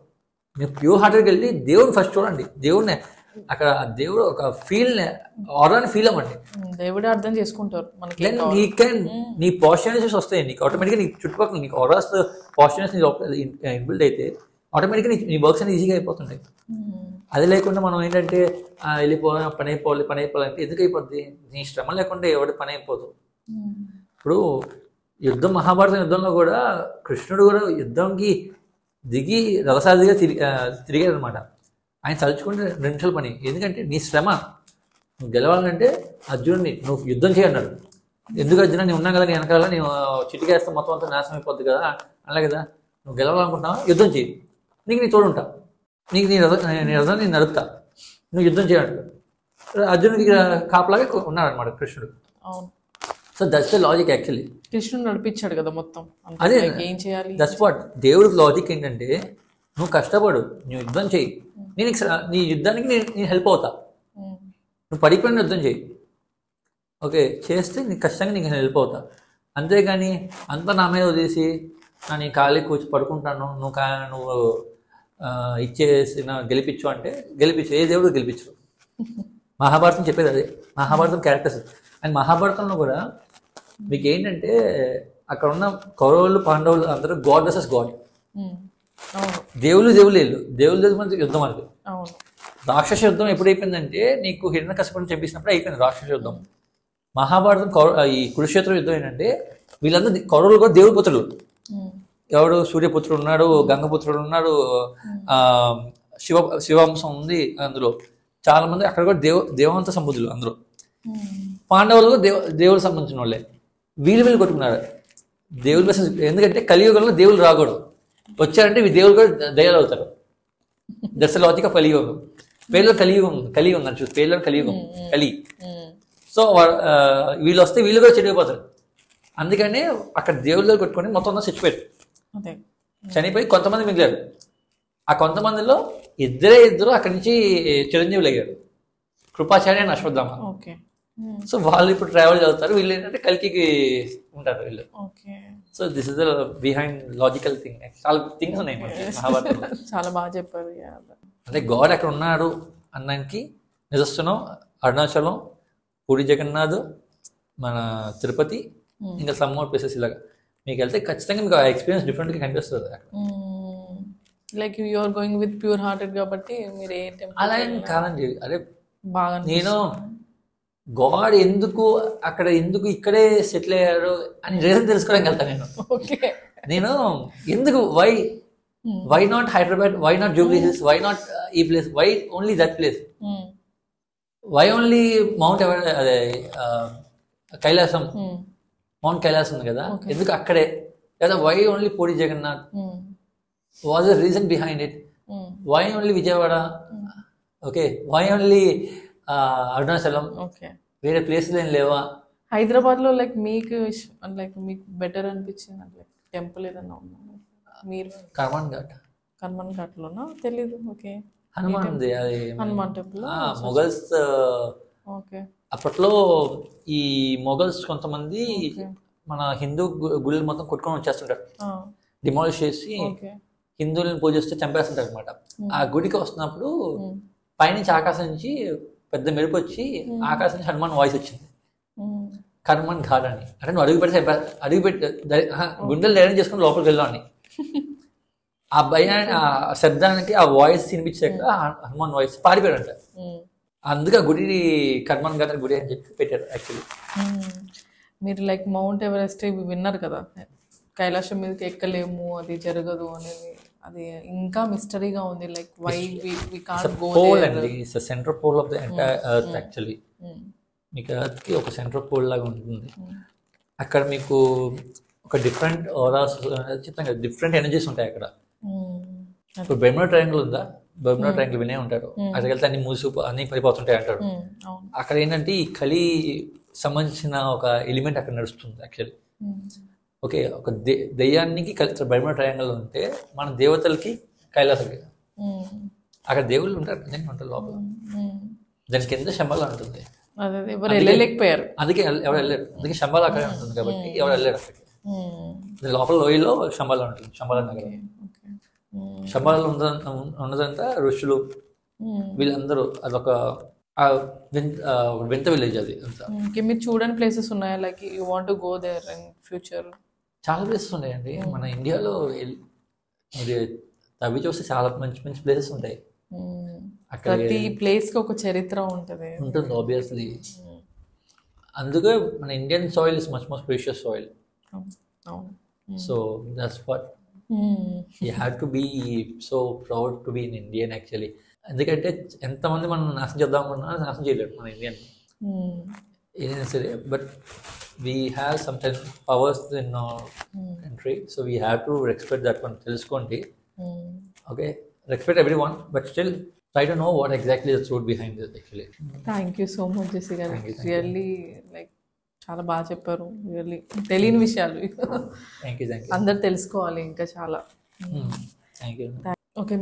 మీరు ప్యూర్ హార్టెడ్కి వెళ్ళి దేవుడిని ఫస్ట్ చూడండి. దేవుడిని అక్కడ దేవుడు ఒక ఆరాని ఫీల్ అవ్వండి. దేవుడే అర్థం చేసుకుంటారు. నీ పాజిటివ్నెస్ వస్తాయి నీకు ఆటోమేటిక్గా. నీ చుట్టుపక్కల నీకు ఆరాస్ పాజిటివ్నెస్ ఇన్బిల్డ్ అయితే ఆటోమేటిక్గా నీ వర్క్స్ అనేది ఈజీగా అయిపోతుంటాయి. అది లేకుండా మనం ఏంటంటే వెళ్ళిపోవాలి పని అయిపోవాలంటే ఎందుకు అయిపోద్ది? నీ శ్రమ లేకుండా ఎవరి పని అయిపోదు. ఇప్పుడు మహాభారతం యుద్ధంలో కూడా కృష్ణుడు కూడా యుద్ధంకి దిగి రథసారథిగా తిరిగాడు అనమాట. ఆయన తలుచుకుంటే 2 నిమిషాల పని. ఎందుకంటే నీ శ్రమ నువ్వు గెలవాలంటే అర్జునుడిని నువ్వు యుద్ధం చేయన్నాడు. ఎందుకు అర్జున నేను ఉన్నా కదా, నీ వెనకాల నేను చిటికేస్తే మొత్తం అంతా నాశనం అయిపోద్ది కదా, అలా కదా నువ్వు గెలవాలనుకుంటున్నావా యుద్ధం చేయి, నీ తోడుంటా, నీ రథాన్ని నడుపుతా, నువ్వు యుద్ధం చేయాలంట. అర్జునుడికి కాపలాగా ఉన్నాడు అనమాట కృష్ణుడు. So that's the logic actually. కృష్ణుడు నడిపించాడు కదా మొత్తం. అదే ఏం చేయాలి? దట్స్ వాట్ దేవుడి లాజిక్ ఏంటంటే, నువ్వు కష్టపడు, నువ్వు యుద్ధం చేయి, నేను నీ యుద్ధానికి నేను హెల్ప్ అవుతా, నువ్వు పడిపోయిన యుద్ధం చేయి, ఓకే చేస్తే నీకు ఖచ్చితంగా నీకు హెల్ప్ అవుతా. అంతేగాని అంతా నా మీద వదిలేసి నీ ఖాళీ కూర్చి పడుకుంటాను, నువ్వు ఇచ్చేసిన గెలిపించు అంటే గెలిపించు, ఏ దేవుడు గెలిపించు. మహాభారతం చెప్పేది అదే, మహాభారతం క్యారెక్టర్స్. అండ్ మహాభారతంలో కూడా మీకు ఏంటంటే అక్కడ ఉన్న కౌరవులు పాండవులు అందరూ గాడ్ వర్సెస్ గాడ్. దేవుళ్ళు వీళ్ళు, దేవుళ్ళు మనకి యుద్ధం అనేది. రాక్షస యుద్ధం ఎప్పుడైపోయిందంటే నీకు హిరణ్యకశిపుని చంపేసినప్పుడు అయిపోయింది రాక్షస యుద్ధం. మహాభారతం ఈ కురుక్షేత్ర యుద్ధం ఏంటంటే వీళ్ళందరూ కౌరవులు కూడా దేవుడి పుత్రులు. ఎవడు సూర్యపుత్రుడు ఉన్నాడు, గంగపుత్రుడు ఉన్నాడు, శివాంశం ఉంది, అందులో చాలా మంది అక్కడ కూడా దేవంత సంబుద్ధులు అందరూ. పాండవులు దేవుడు సంబంధించిన వాళ్ళే. వీళ్ళు కొట్టుకున్నారు దేవుళ్ళ. ఎందుకంటే కలియుగంలో దేవుళ్ళు రాకూడదు, వచ్చారంటే దేవుళ్ళు కూడా దయాలు అవుతారు. దట్స్ ద లాజిక్ ఆఫ్ కలియుగం. పేర్లో కలియుగం ఉన్నారు చూసి, పేర్లో కలియుగం కలి. సో వీళ్ళు వస్తే వీళ్ళు కూడా చెడిపోతారు. అందుకని అక్కడ దేవుళ్ళు కొట్టుకొని మొత్తం చచ్చిపోయారు, చనిపోయి కొంతమంది మిగిలారు. ఆ కొంతమందిలో ఇద్దరు అక్కడి నుంచి చిరంజీవులు అయ్యారు, కృపాచార్య అండ్ అశ్వత్థామ. సో వాళ్ళు ఇప్పుడు ట్రావెల్ చదువుతారు, వీళ్ళు ఏంటంటే కలికి ఉంటారు వీళ్ళు. So this is the behind logical thing. చాలా థింగ్స్ ఉన్నాయి మహాభారతంలో. చాలా బాగా చెప్పారు. అంటే గాడ్ అక్కడ ఉన్నాడు అన్నానికి నిదర్శనం అరుణాచలం, పూరి జగన్నాథ్, మన తిరుపతి, ఇంకా సమ్ మోర్ ప్లేసెస్. ఇలాగా మీకు వెళ్తే ఖచ్చితంగా మీకు ఆ ఎక్స్పీరియన్స్ డిఫరెంట్గా కనిపిస్తుంది అక్కడ. Like you are going with pure hearted కాబట్టి మీరు ఏ టెంపుల్ అలా ఏం కాదండి. అరే బాగా నేను గాడ్ ఎందుకు అక్కడ ఎందుకు ఇక్కడే సెటిల్ అయ్యారు అని రీజన్ తెలుసుకోవడానికి వెళ్తాను నేను ఎందుకు why not Hyderabad, why not Jubilee Hills, why not ఈ place, why only that place, why only mount అదే కైలాసం, మౌంట్ కైలాసం ఉంది కదా, ఎందుకు అక్కడే, లేదా why only Puri Jagannath, was the reason behind it, why only Vijayawada, okay why only Arunachalam, వేరే ప్లేసెస్ ఏం లేవా? హైదరాబాద్ లో లైక్ మీకు బెటర్ అనిపించింది లైక్ టెంపుల్ ఏదన్నా ఉందా మీరు? కర్మన్ ఘాట్ లోనా తెలీదు. ఓకే హనుమాన్ ఉంది, అది హనుమాన్ టెంపుల్. మొఘల్స్ ఓకే అప్పట్లో ఈ మొఘల్స్ కొంతమంది మన హిందూ గుళ్ళు మొత్తం కొట్టుకొని వచ్చేస్తుంటారు, డిమాలిష్ చేసి హిందువులను పూజిస్తే చంపేస్తుంటారు అనమాట. ఆ గుడికి వస్తున్నప్పుడు పైనుంచి ఆకాశం నుంచి పెద్ద మెరుపు వచ్చి ఆకాశం నుంచి హనుమాన్ వాయిస్ వచ్చింది, కర్మన్ ఘాట్ అని. అంటే నువ్వు అడుగు పెట్టి గుండెలు ధైర్యం చేసుకుని లోపలికి వెళ్ళామని. ఆ భయాన్ని, ఆ శబ్దానికి ఆ వాయిస్ వినిపించాక హనుమాన్ వాయిస్ పారిపోయాడంట. అందుకే ఆ గుడి కర్మన్ ఘాట్ గుడి అని చెప్పి పెట్టారు యాక్చువల్లీ. మీరు లైక్ మౌంట్ ఎవరెస్ట్ ఇవి విన్నారు కదా, కైలాసం మీదకి ఎక్కలేము, అది జరగదు అనేది, అది ఇంకా మిస్టరీగా ఉంది. Like why we can't go there. అండి it's centre pole of the entire earth actually. మీకు ఎర్త్కి ఒక సెంటర్ పోల్ లాగా ఉంటుంది. అక్కడ మీకు ఒక డిఫరెంట్ ఓరాస్ చెప్తాం కదా, డిఫరెంట్ ఎనర్జీస్ ఉంటాయి అక్కడ. ఇప్పుడు బెర్ముడా ట్రయాంగిల్ ఉందా, బెర్ముడా ట్రయాంగిల్ వినే ఉంటారు. అక్కడికి వెళ్తే అన్ని అన్ని పడిపోతుంటాయి అంటారు. అక్కడ ఏంటంటే ఈ కలి సంబంధించిన ఒక ఎలిమెంట్ అక్కడ నడుస్తుంది యాక్చువల్లీ. ఓకే, ఒక దెయ్యానికి బెర్ముడా ట్రయాంగిల్ ఉంటే మన దేవతలకి కైలాసకి, అక్కడ దేవుళ్ళు ఉంటారు నిజంగా ఉంటారు లోపల. దాని కింద శంబాలా ఉంటుంది, వెళ్ళలేకపోయారు, అందుకే ఎవరు వెళ్ళారు. అందుకే శంబాలా అక్కడే ఉంటుంది కాబట్టి ఎవరు వెళ్ళారు అక్కడికి. లోపల లోయలో శంబాలా ఉంటుంది, శంబాలా నగరం. శంబాలలో ఉన్నదంతా ఋషులు వీళ్ళందరూ, అదొక వింత విలేజ్ అది అంతా. మీరు చూడని ప్లేసెస్ ఉన్నాయా like you want to go there in future? చాలా ప్లేసెస్ ఉన్నాయండి మన ఇండియాలో. మీరు తవ్వి చూస్తే చాలా మంచి మంచి ప్లేసెస్ ఉంటాయి. అక్కడ ప్రతి ప్లేస్ కి ఒక చరిత్ర ఉంటుంది ఆబ్వియస్లీ. అందుకే మన Indian soil is much more precious soil. So that's what you have to be so proud to be in Indian actually. ఎందుకంటే ఎంతమంది మనం నాశనం చేద్దాం అనుకున్నా నాశనం చేయలేరు మన ఇండియన్ ఏదైనా సరే. But we have sometimes powers in our country, so we have to respect that one. Teluskondi, okay, respect everyone, but still try to know what exactly the truth behind it actually. Thank you so much, Jesse garu. Really like చాలా బాగా చెప్పారు. రియల్లీ తెలియని విషయాలు థ్యాంక్ యూ అందరు తెలుసుకోవాలి ఇంకా చాలా. Thank you. ఓకే,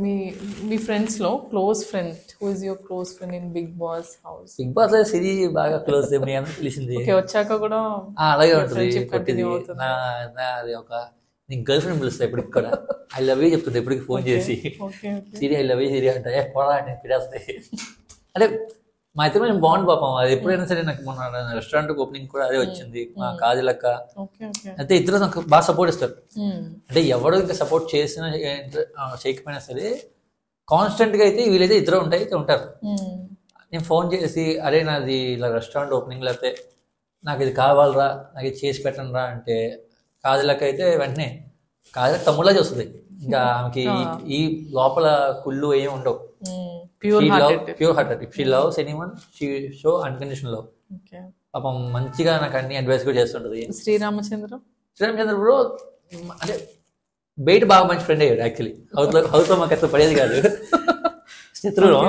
మీ ఫ్రెండ్స్లో close friend, who is your close friend in Bigg Boss house? Bigg Boss లో సిరి బాగా క్లోజ్ మీ అందరూ తెలిసింది. ఓకే, వచ్చాక కూడా అలాగే ఉంటుంది. friendship continue అవుతుంది. అది ఒక నేను గర్ల్ ఫ్రెండ్ పిలుస్తా ఇప్పటికి కూడా. ఐ లవ్ యూ చెప్తుంది ఇప్పటికి ఫోన్ చేసి. Okay Siri I love you Siri అంటే పోడా అంటే పిడేస్తాయి. అంటే మా ఇద్దరు కొంచెం బాగుంది పాపం. అది ఎప్పుడైనా సరే నాకు మొన్న రెస్టారెంట్ ఓపెనింగ్ కూడా అదే వచ్చింది. మా కాజలక్క అయితే ఇద్దరు నాకు బాగా సపోర్ట్ ఇస్తారు. అంటే ఎవరు ఇంకా సపోర్ట్ చేసినా చేయకపోయినా సరే కాన్స్టెంట్ గా అయితే వీళ్ళైతే ఇద్దరు ఉంటారు. నేను ఫోన్ చేసి అరే నాది ఇలా రెస్టారెంట్ ఓపెనింగ్ లేకపోతే నాకు ఇది కావాలరా, నాకు ఇది చేసి పెట్టండి రా అంటే కాజలక్క అయితే వెంటనే కాజలక్క తమ్ముళ్ళ చూస్తుంది. ఇంకా ఆమెకి ఈ లోపల కుళ్ళు ఏమి ఉండవు. Pure hearted. If she loves anyone she show unconditional love. పాపం మంచిగా నాకు అన్ని అడ్వైస్ కూడా చేస్తుంటది. శ్రీరామచంద్ర బ్రో అంటే బయట బాగా మంచి ఫ్రెండ్ అయ్యాడు యాక్చువల్లీ. హౌస్ లో మాకు అట్లా పడేది కాదు. శత్రువులు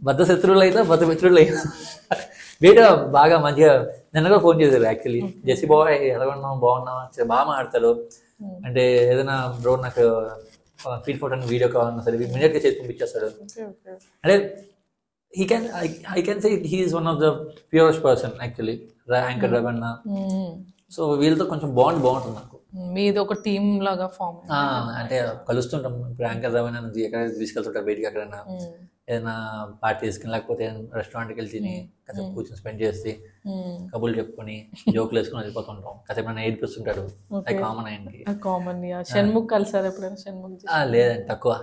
బద్ద శత్రువులు అయితే బద్ద మిత్రులు అయితే బయట బాగా మంచిగా నిన్నగా ఫోన్ చేశారు యాక్చువల్లీ. జెస్సీ బాయ్ ఎలా ఉన్నావు, బాగున్నావా, బాగా మాట్లాడతారు. అంటే ఏదైనా బ్రో నాకు ఫీల్ ఫోటో వీడియో కావాలన్నా సరే ఇమీడియట్ గా చేసి పంపించేస్తాడు. అంటే I can say he is one of the purest person actually. Anchor Ravana. So వీళ్ళతో కొంచెం బాగుంటుంది నాకు. మీది ఒక టీమ్ లాగా ఫామ్. అంటే కలుస్తుంటాం. ఇప్పుడు యాంకర్ రవణ ఎక్కడ తీసుకెళ్తుంటారు బయటికి, ఎక్కడైనా ఏదైనా పార్టీస్కి లేకపోతే రెస్టారెంట్కి వెళ్ళి తిని కాసేపు కూర్చొని స్పెండ్ చేసి కబుర్లు చెప్పుకొని జోకులు వేసుకొని వెళ్ళిపోతుంటాం. కాసేపు నన్ను ఏడిపిస్తుంటాడు. అది కామన్ అయింది. షణ్ముఖ్ కలిసారు ఎప్పుడైనా? షణ్ముఖ్ లేదండి, తక్కువ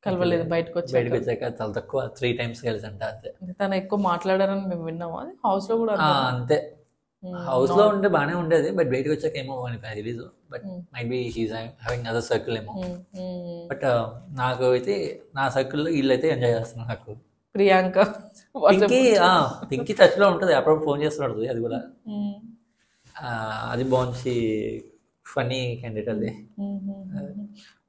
కలవలేదు. బయటకు వచ్చాక చాలా తక్కువ, 3 times కలిసంట అంతే. తను ఎక్కువ మాట్లాడారని మేము విన్నాము. హౌస్ లో కూడా అంతే. హౌస్ లో ఉంటే బాగానే ఉండేది, బట్ బయటకు వచ్చాక ఏమో తెలీదు. But might be he's having other circle ఏమో. బట్ నాకు అయితే నా సర్కిల్లో వీళ్ళైతే ఎంజాయ్ చేస్తున్నాను. నాకు ప్రియాంక పింకీ టచ్ లో ఉంటుంది, అప్పుడప్పుడు ఫోన్ చేస్తున్నాడు. అది కూడా అది బాగుంది, ఫన్నీ క్యాండిడేట్ అది.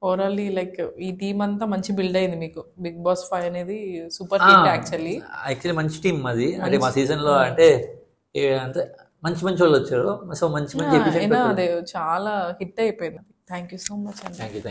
ఓవరాల్లీ లైక్ ఈ టీమ్ అంతా మంచి బిల్డ్ అయింది మీకు. బిగ్ బాస్ 5 అనేది సూపర్ హిట్ యాక్చువల్లీ మంచి టీమ్ అది. అంటే మా సీజన్ లో అంటే అంతే మంచి వాళ్ళు వచ్చారు. సో మంచి అదే చాలా హిట్ అయిపోయింది. Thank you so much. Thank you.